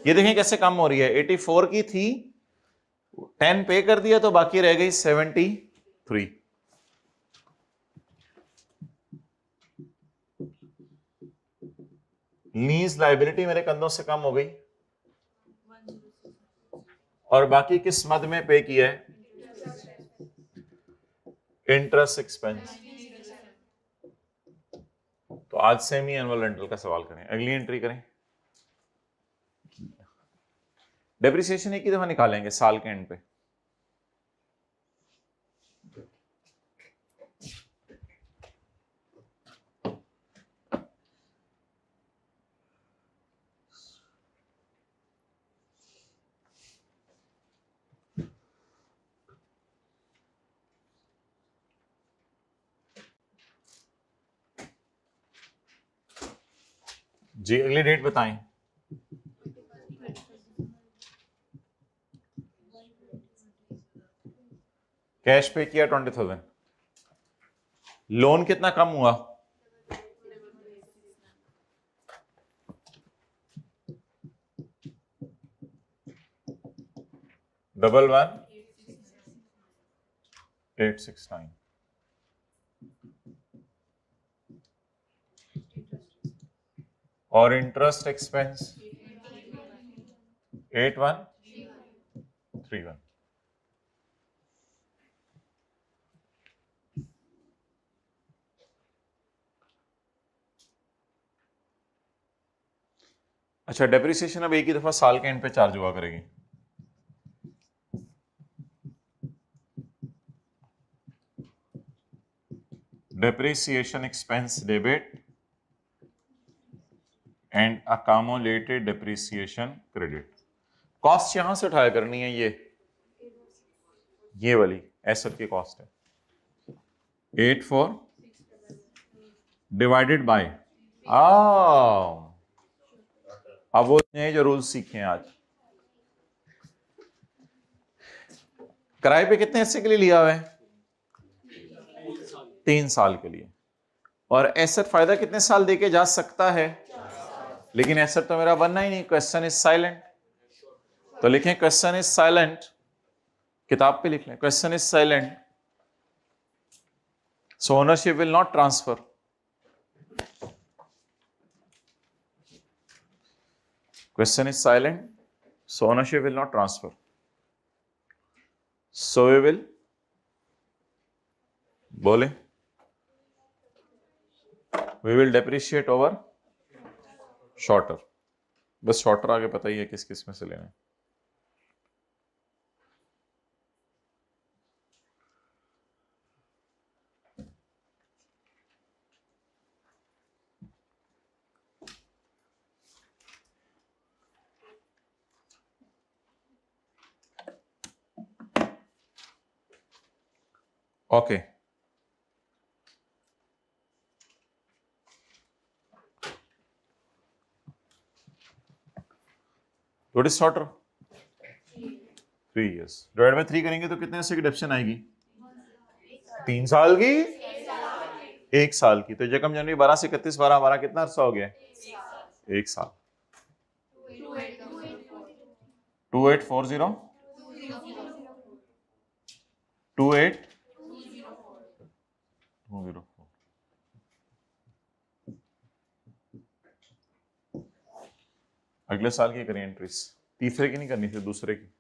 ये देखें कैसे कम हो रही है। 84 की थी, 10 पे कर दिया तो बाकी रह गई 73। लीज लाइबिलिटी मेरे कंधों से कम हो गई और बाकी किस मद में पे किया है? Interest expense. तो आज सेमी एनुअल रेंटल का सवाल करें, अगली एंट्री करें। डेप्रिसिएशन एक ही दफा निकालेंगे साल के एंड पे। जी अगली डेट बताएं। कैश पे किया 20,000, लोन कितना कम हुआ? डबल 1,869 और इंटरेस्ट एक्सपेंस 8,131। अच्छा डेप्रिसिएशन अब एक ही दफा साल के एंड पे चार्ज हुआ करेगी। Depreciation expense debit and accumulated depreciation credit. Cost यहां से उठाया करनी है, ये वाली एसेट की कॉस्ट है 84 डिवाइडेड बाय अब वो नए जो रूल्स सीखे हैं आज। किराए पे कितने हिस्से के लिए लिया हुआ है? 3 साल के लिए। और एसेट फायदा कितने साल देके जा सकता है? लेकिन एसेट तो मेरा बनना ही नहीं, क्वेश्चन इज साइलेंट। तो लिखें क्वेश्चन इज साइलेंट, किताब पे लिख लें question is silent, so ownership will not transfer. Question is silent, so ownership will not transfer. So we will बोले we will depreciate over shorter। बस shorter आगे पता ही है किस किस में से लेना है। Okay, what is shorter? 3 years divide by 3 करेंगे तो कितने से की डिडक्शन आएगी? 3 साल की, 1 साल की। तो जकम जनवरी 12 से 31 12 12 कितना अर्सा हो गया? 1 साल। 2840 28 204 अगले साल की करें एंट्रीज, तीसरे की नहीं करनी थी, दूसरे की।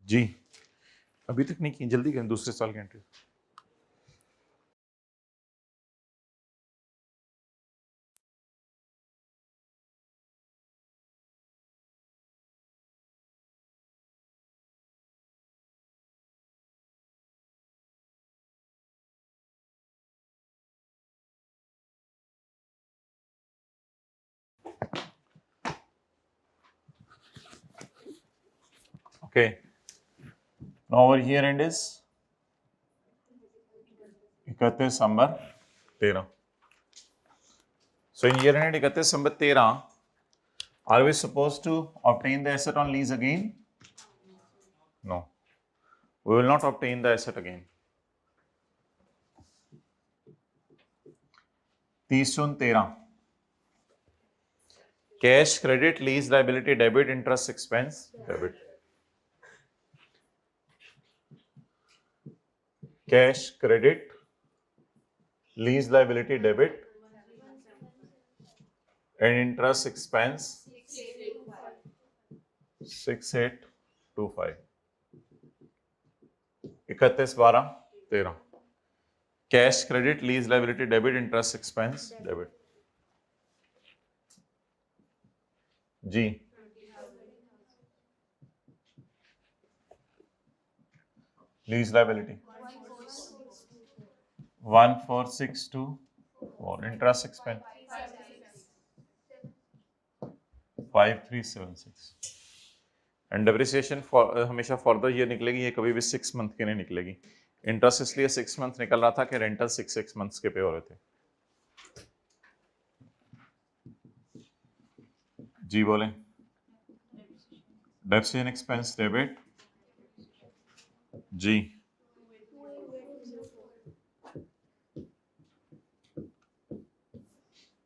जी अभी तक नहीं की, जल्दी करें दूसरे साल की entry. Okay, now over here and is 31 December 13। So in year end 31 December 13, are we supposed to obtain the asset on lease again? No, we will not obtain the asset again. 30/13 cash credit lease liability debit interest expense debit, cash credit lease liability debit and interest expense 6825 31/12/13 cash credit lease liability debit interest expense debit जी lease liability 14624 interest expense 5376 and depreciation हमेशा for the year निकलेगी, ये कभी भी 6 month के नहीं निकलेगी। Interest इसलिए 6 मंथ निकल रहा था कि रेंटल 6 मंथ्स के पे हो रहे थे। जी बोलें। डेप्रिसिएशन एक्सपेंस डेबिट जी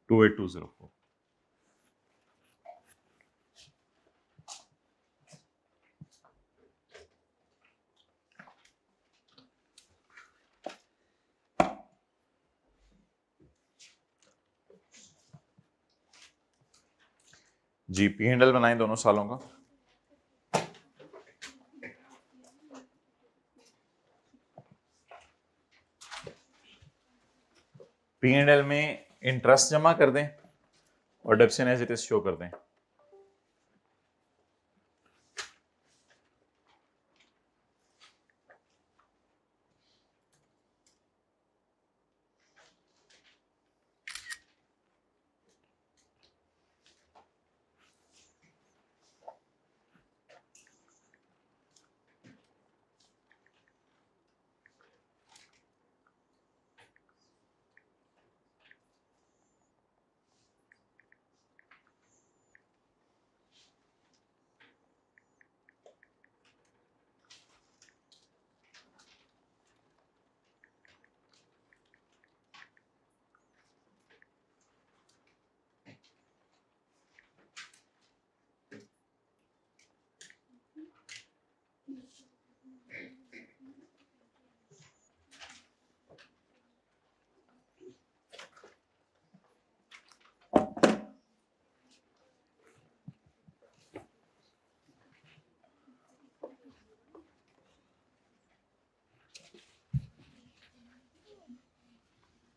28204 जी पी एंड एल बनाएं दोनों सालों का। पी एंड एल में इंटरेस्ट जमा कर दें और depreciation as it is show कर दें।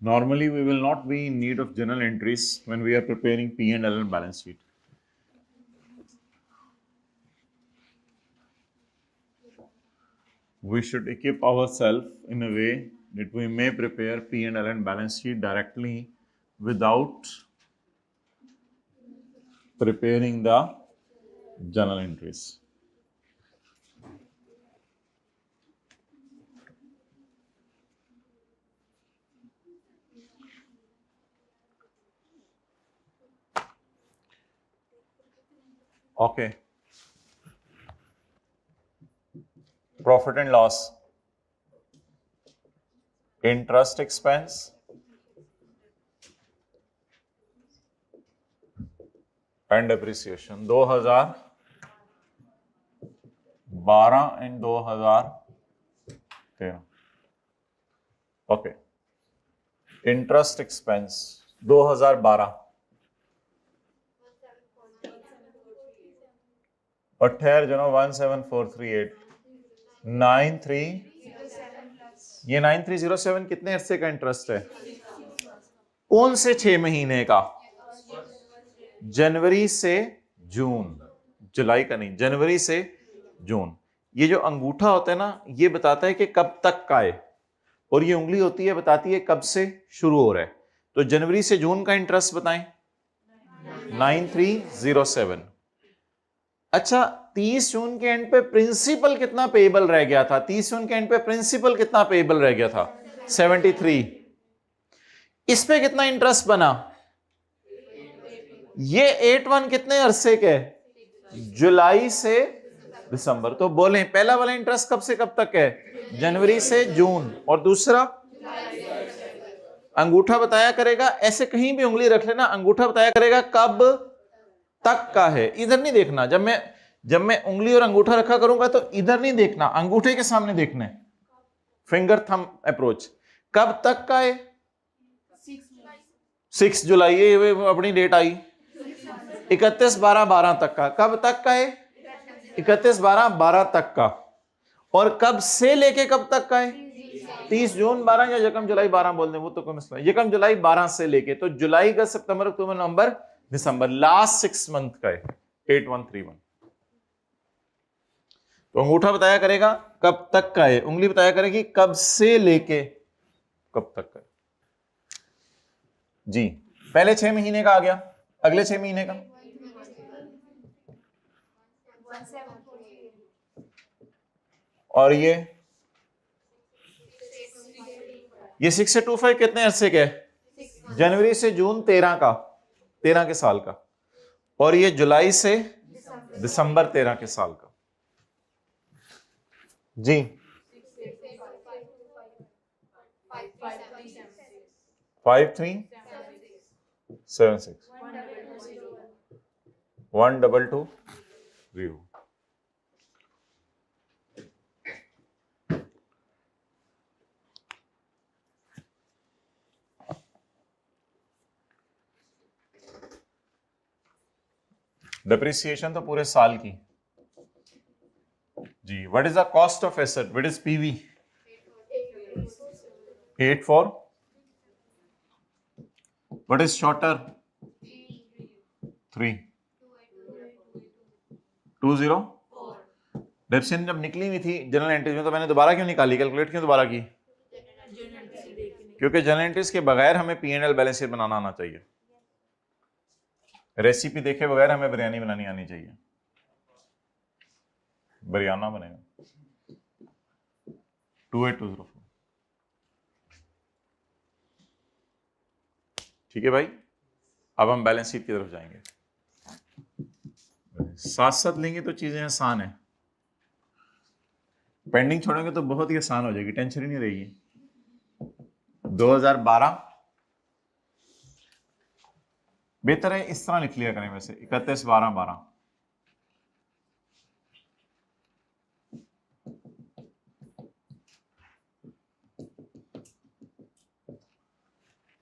Normally, we will not be in need of journal entries when we are preparing P and L and balance sheet. We should equip ourselves in a way that we may prepare P and L and balance sheet directly without preparing the journal entries. Okay. Profit and loss. Interest expense and depreciation 2012 and 2013. Okay. Interest expense 2012 और ठहर जो ना 17438 93 ये 9307 कितने अरसे का interest है? कौन से 6 महीने का? जनवरी से जून, जुलाई का नहीं, जनवरी से जून। ये जो अंगूठा होता है ना, ये बताता है कि कब तक का है, और ये उंगली होती है बताती है कब से शुरू हो रहा है। तो जनवरी से जून का इंटरेस्ट बताएं। 9307। अच्छा, 30 जून के एंड पे प्रिंसिपल कितना पेएबल रह गया था? 30 जून के एंड पे प्रिंसिपल कितना पेएबल रह गया था? 73। इस पे कितना इंटरेस्ट बना? ये 81 कितने अरसे के? जुलाई से दिसंबर। तो बोलें पहला वाला इंटरेस्ट कब से कब तक है? जनवरी से जून। और दूसरा अंगूठा बताया करेगा, ऐसे कहीं भी उंगली रख लेना, अंगूठा बताया करेगा कब तक का है। इधर नहीं देखना, जब मैं उंगली और अंगूठा रखा करूंगा तो इधर नहीं देखना, अंगूठे के सामने देखना है, फिंगर थंब अप्रोच। कब तक का है? 6 जुलाई, ये अपनी डेट आई। 31/12/12 तक का। कब तक का है? 31/12/12 तक का। और कब से लेके कब तक का है? 30 जून 12 या यकम जुलाई 12 बोल दें, वो तो कोई मसला। यकम जुलाई 12 से लेके, तो जुलाई का सितंबर अक्टूबर नवंबर दिसंबर, लास्ट 6 मंथ का है 8131। तो अंगूठा बताया करेगा कब तक का है, उंगली बताया करेगी कब से लेके कब तक का है। जी पहले 6 महीने का आ गया, अगले 6 महीने का और ये 6 से 25 कितने अरसे के? जनवरी से जून 13 का, 13 के साल का। और ये जुलाई से दिसंबर 13 के साल का। जी 5376 1220। डिप्रिसिएशन तो पूरे साल की जी। What is the cost of asset, what is PV? 8 4। What is shorter? 3 2 0। डेप्सिन जब निकली हुई थी जनरल एंट्रीज में तो मैंने दोबारा क्यों निकाली, कैलकुलेट क्यों दोबारा की? क्योंकि जनरल एंट्रीज के बगैर हमें P&L बैलेंस शीट बनाना आना चाहिए। रेसिपी देखे बगैर हमें बिरयानी बनानी आनी चाहिए, बिरयाना बनेगा। 28204। ठीक है भाई, अब हम बैलेंस शीट की तरफ जाएंगे। साथ साथ लेंगे तो चीजें आसान है, पेंडिंग छोड़ेंगे तो बहुत ही आसान हो जाएगी, टेंशन ही नहीं रहेगी। 2012 बेहतर है इस तरह लिख लिया करें वैसे, 31/12/12।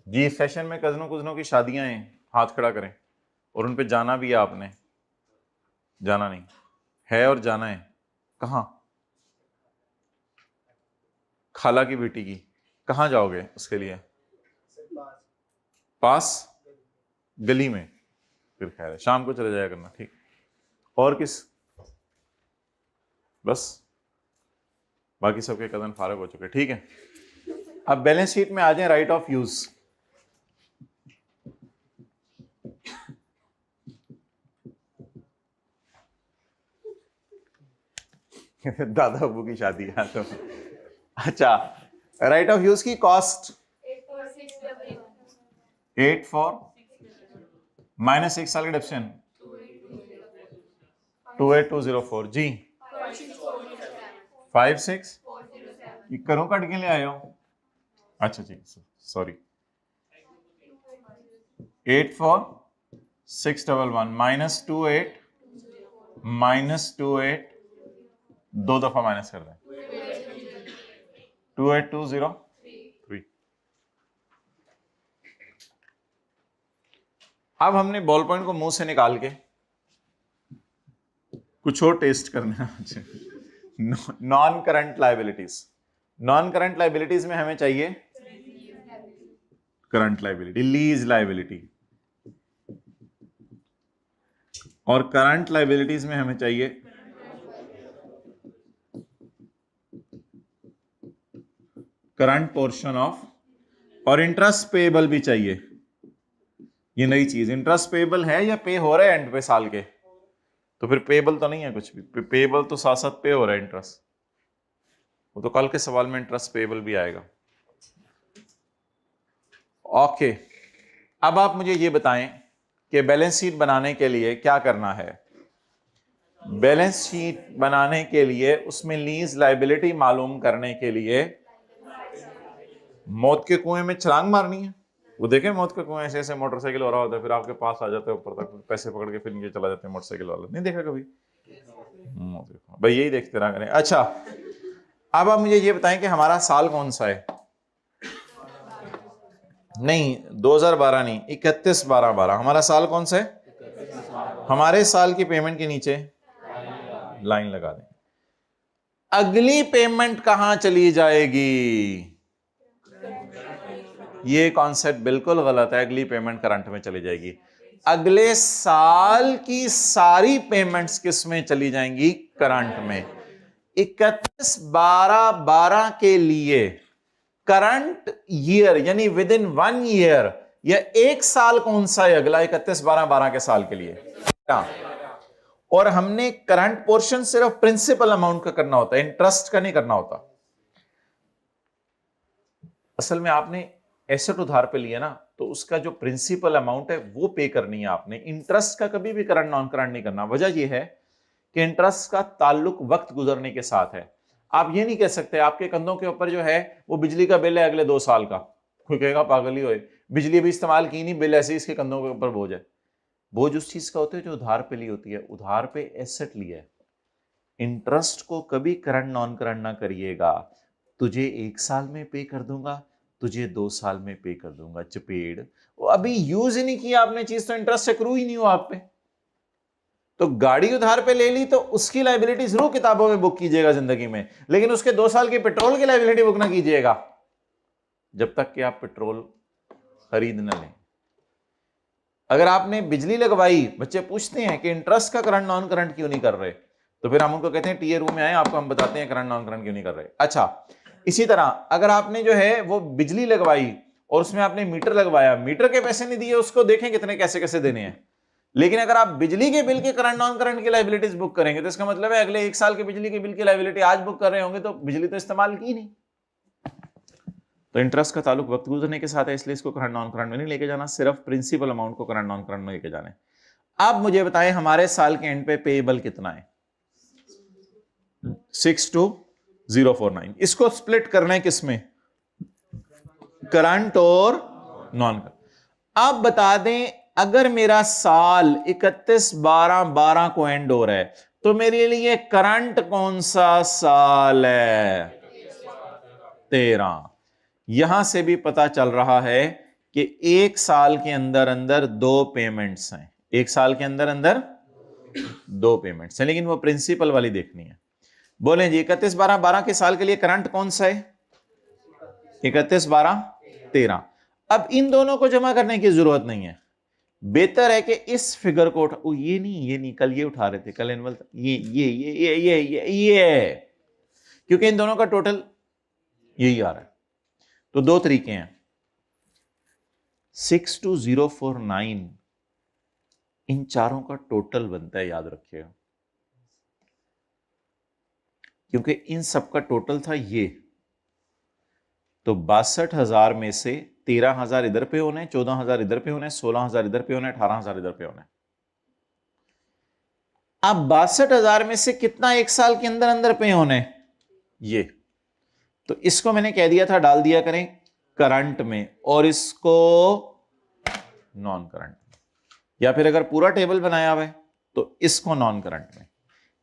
जी सेशन में कजनों कुजनों की शादियां हैं, हाथ खड़ा करें, और उन पे जाना भी है आपने, जाना नहीं है और जाना है। कहाँ? खाला की बेटी की, कहाँ जाओगे उसके लिए? पास गली में, फिर खैर है, शाम को चले जाया करना। ठीक, और किस? बस बाकी सबके कदम फारग हो चुके। ठीक है, अब बैलेंस शीट में आ जाए। राइट ऑफ यूज, दादा अबू की शादी है तो अच्छा, राइट ऑफ यूज की कॉस्ट 8 4 माइनस 1 साल का डिप्शन 28204 जी 5 6 करूं कट के ले आए हो? अच्छा जी सॉरी, 8 4 6 1 1 माइनस 28 दो दफा माइनस कर दें 28203। अब हमने बॉल पॉइंट को मुंह से निकाल के कुछ और टेस्ट करना है। Non current liabilities, non current liabilities में हमें चाहिए करंट लाइबिलिटी, लीज लाइबिलिटी, और करंट लाइबिलिटीज में हमें चाहिए करंट पोर्शन ऑफ, और इंटरेस्ट पेएबल भी चाहिए। ये नई चीज, इंटरेस्ट पेएबल है या पे हो रहा है एंड पे साल के, तो फिर पेएबल तो नहीं है कुछ भी, पेएबल तो साथ साथ पे हो रहा है इंटरेस्ट, वो तो कल के सवाल में इंटरेस्ट पेएबल भी आएगा। ओके, अब आप मुझे ये बताएं कि बैलेंस शीट बनाने के लिए क्या करना है। बैलेंस शीट बनाने के लिए उसमें लीज लाइबिलिटी मालूम करने के लिए मौत के कुएं में छलांग मारनी है। वो देखें मौत के कुएं ऐसे ऐसे मोटरसाइकिल हो रहा होता है, फिर आपके पास आ जाते हैं ऊपर तक, पैसे पकड़ के फिर नीचे चला जाते हैं मोटरसाइकिल वाला, नहीं देखा कभी? भाई यही देखते रहा करें। अच्छा, अब आप मुझे ये बताएं कि हमारा साल कौन सा है? नहीं 2012 नहीं, 31/12/12 हमारा साल कौन सा है? हमारे साल की पेमेंट के नीचे लाइन लगा दें। अगली पेमेंट कहां चली जाएगी? ये कॉन्सेप्ट बिल्कुल गलत है, अगली पेमेंट करंट में चली जाएगी। अगले साल की सारी पेमेंट्स किस में चली जाएंगी? करंट में। 31/12/12 के लिए करंट ईयर यानी विद इन 1 ईयर या एक साल कौन सा है अगला 31/12/12 के साल के लिए? और हमने करंट पोर्शन सिर्फ प्रिंसिपल अमाउंट का करना होता है, इंटरेस्ट का नहीं करना होता। असल में आपने एसेट उधार पे लिया ना, तो उसका जो प्रिंसिपल अमाउंट है वो पे करनी है आपने। इंटरेस्ट का कभी भी करंट नॉन करंट नहीं करना। वजह यह है कि इंटरेस्ट का ताल्लुक वक्त गुजरने के साथ है। आप ये नहीं कह सकते आपके कंधों के ऊपर जो है वो बिजली का बिल है अगले 2 साल का, कोई कहेगा पागल ही होए, बिजली भी इस्तेमाल की नहीं, बिल ऐसे ही इसके कंधों के ऊपर बोझ है। बोझ उस चीज का होता है जो उधार पे ली होती है, उधार पे एसेट लिया है। इंटरेस्ट को कभी करंट नॉन करंट ना करिएगा। तुझे 1 साल में पे कर दूंगा, तुझे 2 साल में पे कर दूंगा, चपेड़। वो अभी यूज ही नहीं किया आपने चीज, तो इंटरेस्ट एक्रू ही नहीं हो आप पे। तो गाड़ी उधार पे ले ली तो उसकी लाइबिलिटी जरूर किताबों में बुक कीजिएगा जिंदगी में, लेकिन उसके 2 साल की पेट्रोल की लाइबिलिटी बुक ना कीजिएगा जब तक कि आप पेट्रोल खरीद न लें। अगर आपने बिजली लगवाई, बच्चे पूछते हैं कि इंटरेस्ट का करंट नॉन करंट क्यों नहीं कर रहे, तो फिर हम उनको कहते हैं टीए रूम में आए, आपको हम बताते हैं करंट नॉन करंट क्यों नहीं कर रहे। अच्छा, इसी तरह अगर आपने जो है वो बिजली लगवाई और उसमें आपने मीटर लगवाया, मीटर के पैसे नहीं दिए, उसको देखें कितने कैसे कैसे देने हैं। लेकिन अगर आप बिजली के बिल के करंट नॉन करंट की लाइबिलिटीज बुक करेंगे तो इसका मतलब है अगले 1 साल के बिजली के बिल की लाइबिलिटी आज बुक कर रहे होंगे तो बिजली तो इस्तेमाल की नहीं। तो इंटरेस्ट का ताल्लुक वक्त गुजरने के साथ है, इसलिए इसको करंट नॉन करंट में नहीं लेके जाना, सिर्फ प्रिंसिपल अमाउंट को करंट नॉन करंट में लेके जाना है। अब मुझे बताएं हमारे साल के एंड पे पेएबल कितना है? 62049। इसको स्प्लिट करना है किसमें? करंट और नॉन करंट। अब बता दें अगर मेरा साल 31/12/12 को एंड हो रहा है तो मेरे लिए करंट कौन सा साल है? 13। यहां से भी पता चल रहा है कि 1 साल के अंदर अंदर 2 पेमेंट्स हैं। 1 साल के अंदर अंदर 2 पेमेंट्स हैं, लेकिन वो प्रिंसिपल वाली देखनी है। बोलें जी 31/12/12 के साल के लिए करंट कौन सा है? 31/12/13। अब इन दोनों को जमा करने की जरूरत नहीं है, बेहतर है कि इस फिगर को उठा, ये नहीं कल ये उठा रहे थे, कल एनुअल ये क्योंकि इन दोनों का टोटल यही आ रहा है। तो 2 तरीके हैं। 62049 इन चारों का टोटल बनता है, याद रखिएगा, क्योंकि इन सब का टोटल था ये। तो 62,000 में से 13,000 इधर पे होने, 14,000 इधर पे होने, 16,000 इधर पे होने, 18,000 इधर पे होने। अब 62,000 में से कितना 1 साल के अंदर अंदर पे होने? ये। तो इसको मैंने कह दिया था डाल दिया करें करंट में और इसको नॉन करंट, या फिर अगर पूरा टेबल बनाया हुआ है तो इसको नॉन करंट में।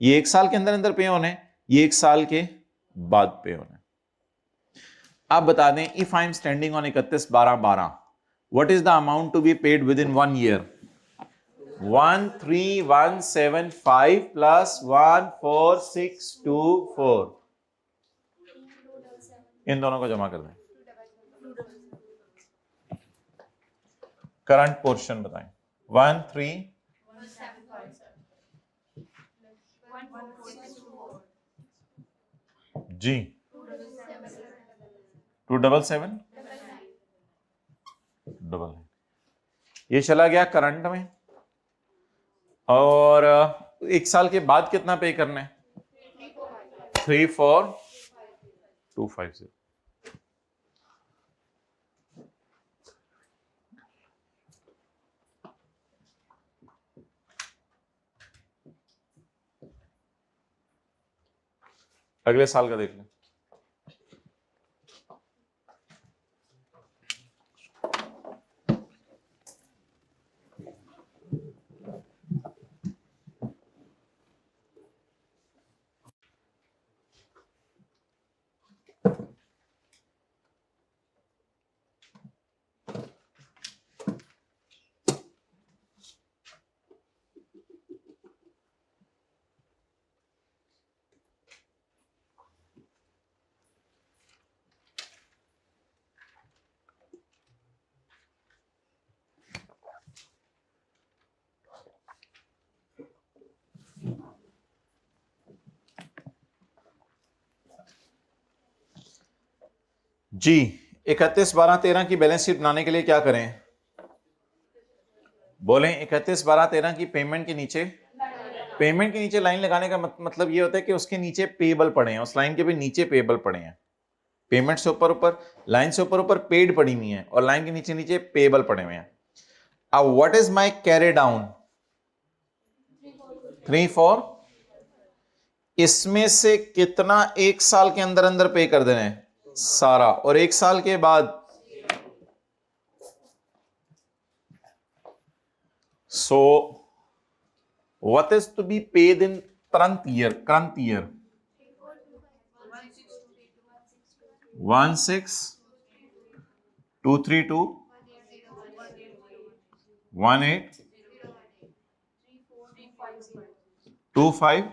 ये 1 साल के अंदर अंदर पे होने, ये 1 साल के बाद पे होने। आप बता दें if I am standing on 31/12/12 what is the amount to be paid within 1 year? 13,175 plus 14624। इन दोनों को जमा कर दें। करंट पोर्शन बताएं। 13 जी 277 ये चला गया करंट में। और 1 साल के बाद कितना पे करना है? 34250। अगले साल का देख लें। जी 31/12/13 की बैलेंस शीट बनाने के लिए क्या करें? बोलें 31/12/13 की पेमेंट के नीचे लाइन लगाने का मतलब ये होता है कि उसके नीचे पेएबल पड़े हैं, उस लाइन के भी नीचे पेएबल पड़े हैं। पेमेंट से ऊपर लाइन से ऊपर पेड पड़ी हुई है और लाइन के नीचे नीचे पेएबल पड़े हुए हैं। अब what is my carry down? 3,4। इसमें से कितना 1 साल के अंदर अंदर पे कर देना है? सारा। और 1 साल के बाद so what is to be paid in current year 16,232 18 25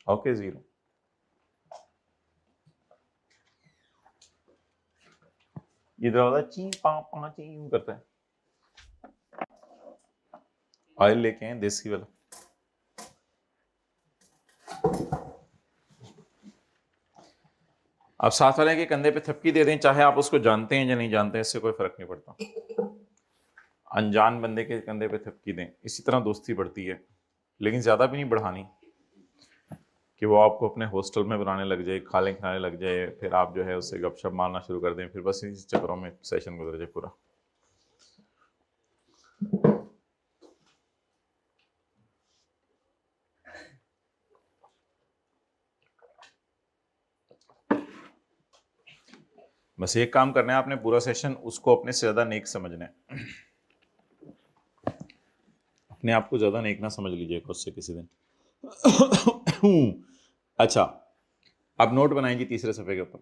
okay 0। ये दरवाजा ची पा पा ची यूं करता है। ऑयल लेके आए देसी वाला। आप साथ वाले के कंधे पे थपकी दे दें, चाहे आप उसको जानते हैं या नहीं जानते हैं, इससे कोई फर्क नहीं पड़ता। अनजान बंदे के कंधे पे थपकी दें, इसी तरह दोस्ती बढ़ती है, लेकिन ज्यादा भी नहीं बढ़ानी कि वो आपको अपने हॉस्टल में बनाने लग जाए, खाने खिलाने लग जाए, फिर आप जो है उससे गपशप मारना शुरू कर दें, फिर बस इस चक्करों में सेशन गुजर जाए पूरा। बस एक काम करना है आपने पूरा सेशन, उसको अपने से ज्यादा नेक समझना है। अपने आप को ज्यादा नेक ना समझ लीजिएगा उससे किसी दिन। अच्छा, आप नोट बनाएंगे तीसरे सफे के ऊपर।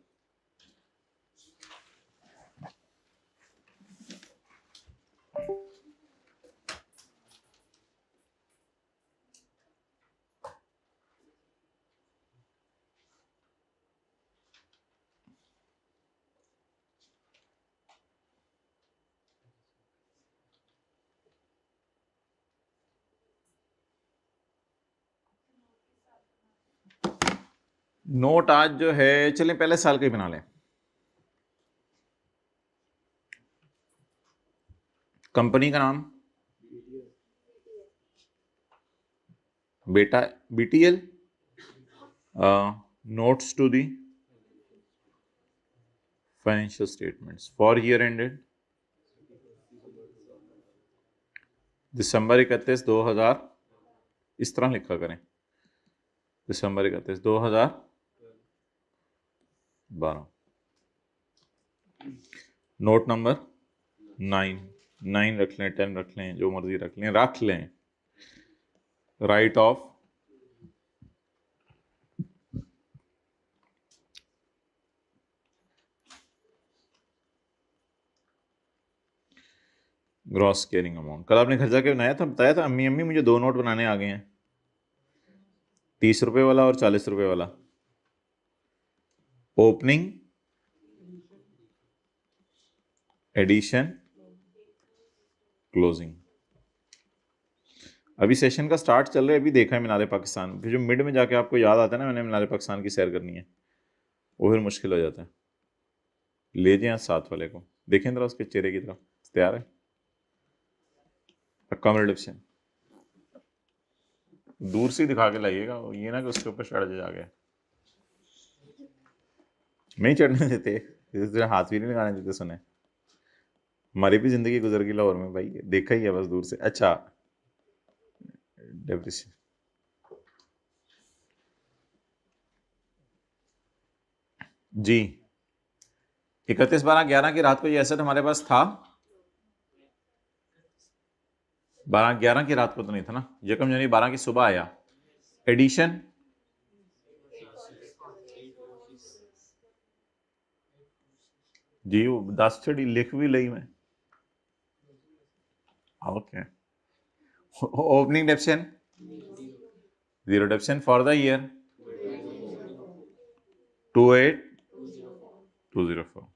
नोट आज जो है, चलें पहले साल का ही बना लें। कंपनी का नाम बेटा BTL, notes to the financial statements for year ended December 31, 2000, इस तरह लिखा करें, दिसंबर 31, 2012। नोट नंबर 9 रख लें, 10 रख लें, जो मर्जी रख लें। Right of gross carrying amount. कल आपने घर जाके बताया था अम्मी मुझे 2 नोट बनाने आ गए हैं, 30 रुपए वाला और 40 रुपए वाला। Opening, addition, closing. अभी सेशन का स्टार्ट चल रहा है, अभी देखा है मीनार पाकिस्तान, फिर जो मिड में जाके आपको याद आता है ना मैंने मीनार पाकिस्तान की सैर करनी है, वो फिर मुश्किल हो जाता है। ले जाए साथ वाले को, देखें जरा उसके चेहरे की तरफ, तैयार है? अकोमोडेशन दूर से दिखा के लाइएगा, ये ना कि उसके ऊपर चढ़ जाके। नहीं चढ़ने देते, हाथ भी नहीं लगाने देते। सुने, हमारी भी जिंदगी गुजर गई लाहौर में भाई, देखा ही है बस दूर से। अच्छा, डेप्रिसिएशन जी, 31/12/11 की रात को ये एसेट हमारे पास था। 12/11 की रात को तो नहीं था ना, यकम जनवरी 12 की सुबह आया। एडिशन जी, वो 10 छड़ी लिख भी ली मैं। Okay, opening depreciation 0 depreciation for the year 28204।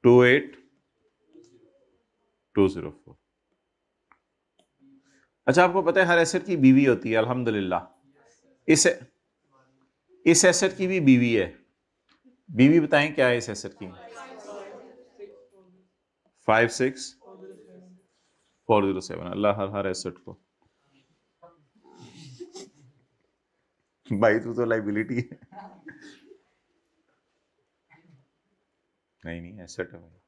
Two eight 204। अच्छा, आपको पता है हर एसेट की बीवी होती है, अल्हम्दुलिल्लाह। इस एसेट की भी बीवी है। बीवी बताएं क्या है इस एसेट की? 56407। अल्लाह हर एसेट को, भाई तू तो लाइबिलिटी है। नहीं एसेट है भाई,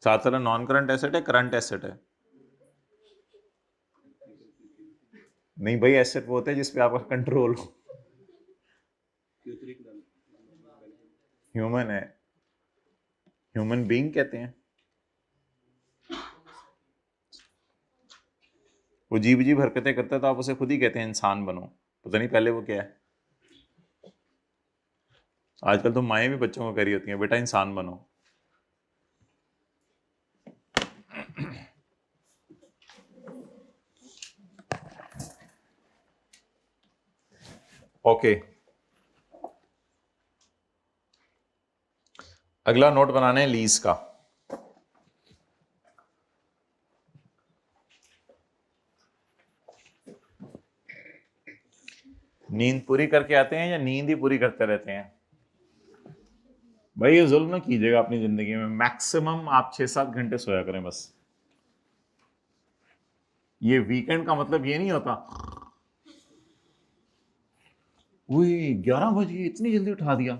साथ साथ नॉन करंट एसेट है, करंट एसेट है। नहीं भाई, एसेट वो होता है जिसपे आपका कंट्रोल हो। ह्यूमन है, ह्यूमन बीइंग कहते हैं। वो जीव जीव हरकतें करता है तो आप उसे खुद ही कहते हैं इंसान बनो। पता नहीं पहले वो क्या है। आजकल तो माएँ भी बच्चों को कह रही होती हैं बेटा इंसान बनो। ओके, अगला नोट बनाने हैं लीज का। नींद पूरी करके आते हैं या नींद ही पूरी करते रहते हैं? भाई ये जुल्म ना कीजिएगा अपनी जिंदगी में, मैक्सिमम आप 6-7 घंटे सोया करें बस। ये वीकेंड का मतलब ये नहीं होता वही 11 बजे इतनी जल्दी उठा दिया,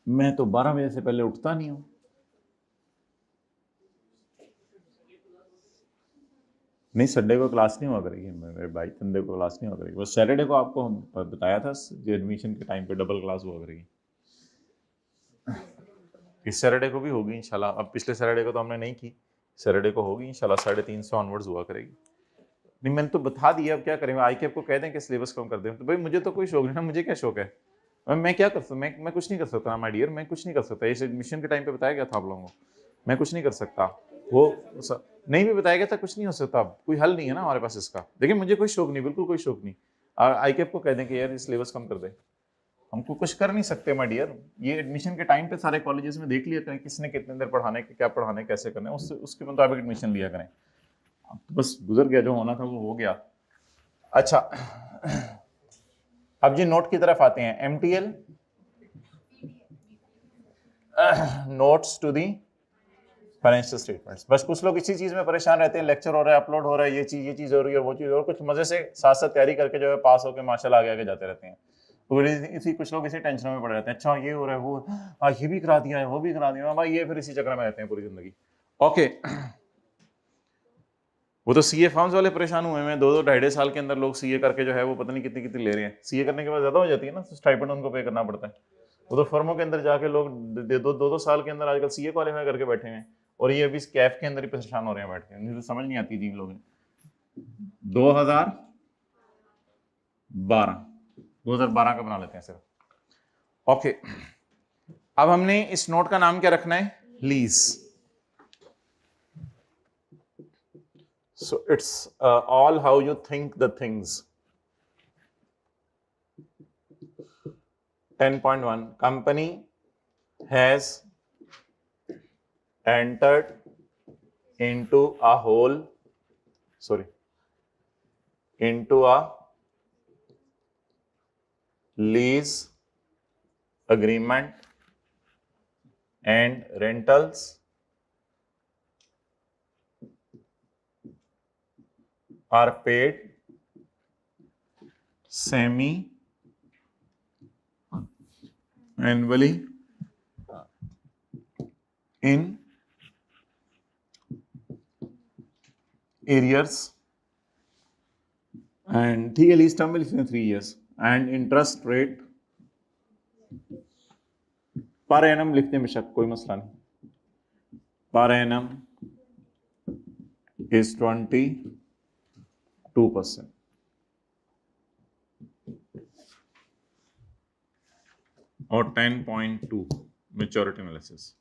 मैं तो 12 बजे से पहले उठता नहीं हूं। नहीं, संडे को क्लास नहीं हुआ करेगी मेरे भाई, संडे को क्लास नहीं हुआ करेगी, बस सैटरडे को आपको हम बताया था जो एडमिशन के टाइम पे डबल क्लास हुआ करेगी। इस सैटरडे को भी होगी इंशाल्लाह। अब पिछले सैटरडे को तो हमने नहीं की, सैटरडे को होगी इंशाल्लाह, 350 ऑनवर्ड्स हुआ करेगी। नहीं मैंने तो बता दिया, अब क्या करेंगे, आई के आपको कह दें कि सिलेबस कम कर दें, तो भाई मुझे तो कोई शौक नहीं ना, मुझे क्या शौक है, मैं क्या कर सकता, मैं कुछ नहीं कर सकता माय डियर, मैं कुछ नहीं कर सकता। इस एडमिशन के टाइम पे बताया गया था आप लोगों को, मैं कुछ नहीं कर सकता। वो नहीं भी बताया गया था, कुछ नहीं हो सकता, कोई हल नहीं है ना हमारे पास इसका। देखिए मुझे कोई शौक नहीं, बिल्कुल कोई शौक नहीं। आई के आपको कह दें कि यार सिलेबस कम कर दे, हमको कुछ कर नहीं सकते माय डियर। ये एडमिशन के टाइम पे सारे कॉलेजेस में देख लिया करें किसने कितने देर पढ़ाने के, क्या पढ़ाने कैसे करने, उसके मुताबिक एडमिशन लिया करें। अब तो बस गुजर गया, जो होना था वो हो गया। अच्छा, अब जी नोट की तरफ आते हैं। MTL notes to the financial statements. बस कुछ लोग इसी चीज में परेशान रहते हैं, लेक्चर हो रहा है, अपलोड हो रहा है, ये चीज हो रही है, वो चीज, और कुछ मजे से साथ साथ तैयारी करके जो है पास होकर माशाल्लाह आगे आगे जाते रहते हैं। तो इसी कुछ लोग इसी टेंशन में पड़े रहते हैं, अच्छा ये हो रहा है, वो ये भी करा दिया है, वो भी करा दिया भाई, ये फिर इसी चक्कर में रहते हैं पूरी जिंदगी। ओके, वो तो सीए फॉर्म्स वाले परेशान हुए हैं, 2-2 ढाई साल के अंदर लोग सीए करके जो है वो पता नहीं कितनी कितनी ले रहे हैं। सीए करने के बाद ज्यादा हो जाती है ना, स्टाइपेंड उनको पे करना पड़ता है। वो तो फर्मों के अंदर जाके लोग 2-2 साल के अंदर आजकल सीए क्वालिफाई करके बैठे हैं, और ये अभी कैफ के अंदर ही परेशान हो रहे हैं बैठ के। मुझे तो समझ नहीं आती थी लोग। 2012 का बना लेते हैं सिर्फ। ओके, अब हमने इस नोट का नाम क्या रखना है? Lease. So it's all how you think the things. 10.1 company has entered into a lease agreement and rentals are paid semi-annually in arrears, and ठीक है, लीज टर्म में लिखते हैं 3 years, and interest rate per annum लिखते हैं, बेशक कोई मसला नहीं, पर एनम is 22%। और 10.2 मेच्योरिटी एनालिसिस।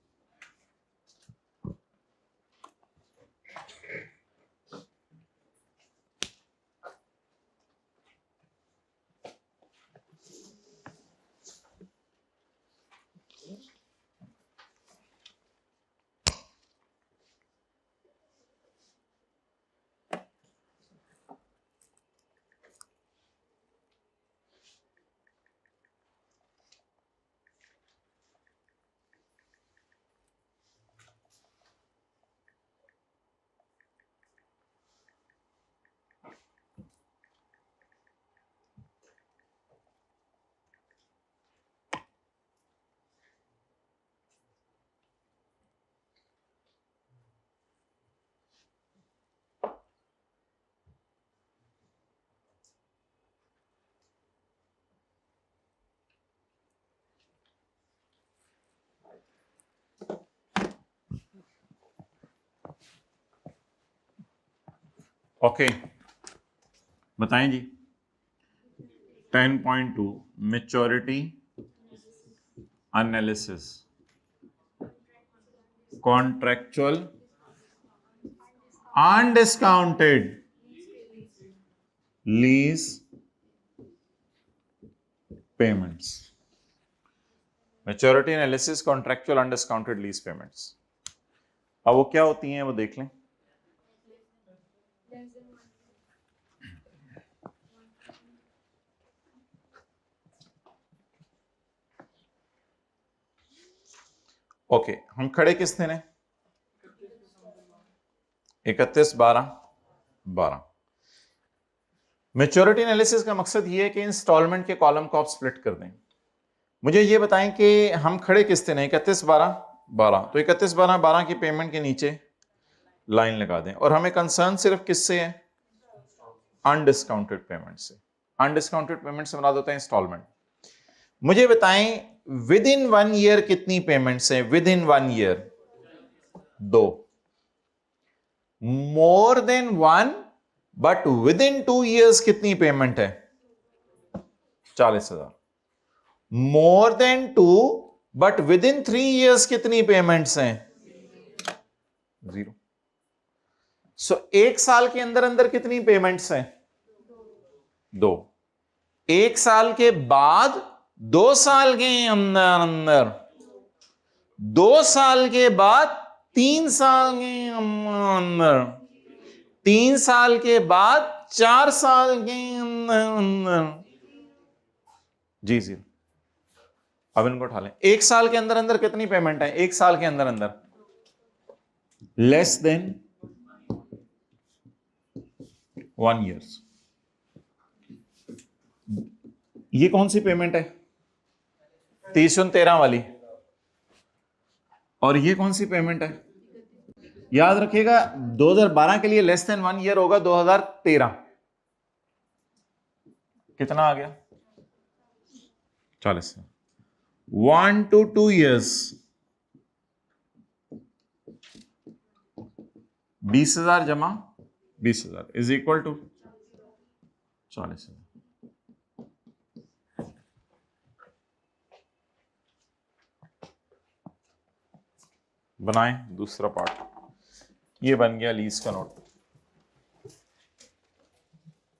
ओके, बताएं जी। 10.2 maturity analysis, contractual undiscounted lease payments, maturity analysis, contractual undiscounted lease payments. अब वो क्या होती हैं वो देख लें। ओके, हम खड़े किस दिन है? 31/12/12। मैच्योरिटी एनालिसिस का मकसद ये है कि इंस्टॉलमेंट के कॉलम को आप स्प्लिट कर दें। मुझे ये बताएं कि हम खड़े किस दिन है? 31/12/12। तो 31/12/12 की पेमेंट के नीचे लाइन लगा दें। और हमें कंसर्न सिर्फ किससे है? अनडिस्काउंटेड पेमेंट से। अनडिस्काउंटेड पेमेंट से मुराद होता है इंस्टॉलमेंट। मुझे बताएं विद इन 1 ईयर कितनी पेमेंट्स हैं? With in 1 year 2। More than 1 but with in 2 years कितनी पेमेंट है? 40,000। More than 2 but with in 3 years कितनी पेमेंट्स हैं? 0। सो 1 साल के अंदर अंदर कितनी पेमेंट्स हैं? 2। 1 साल के बाद 2 साल के अंदर अंदर, 2 साल के बाद 3 साल के अंदर, 3 साल के बाद 4 साल के अंदर। जी जी, अब इनको उठा लें। 1 साल के अंदर अंदर कितनी पेमेंट है? 1 साल के अंदर अंदर लेस देन 1 ईयर्स। ये कौन सी पेमेंट है? 30/13 वाली। और ये कौन सी पेमेंट है? याद रखिएगा 2012 के लिए लेस देन 1 ईयर होगा 2013। कितना आ गया? 40। 1 to 2 years 20,000 जमा 20,000 इज इक्वल टू 40,000। बनाएं दूसरा पार्ट। ये बन गया लीज का नोट।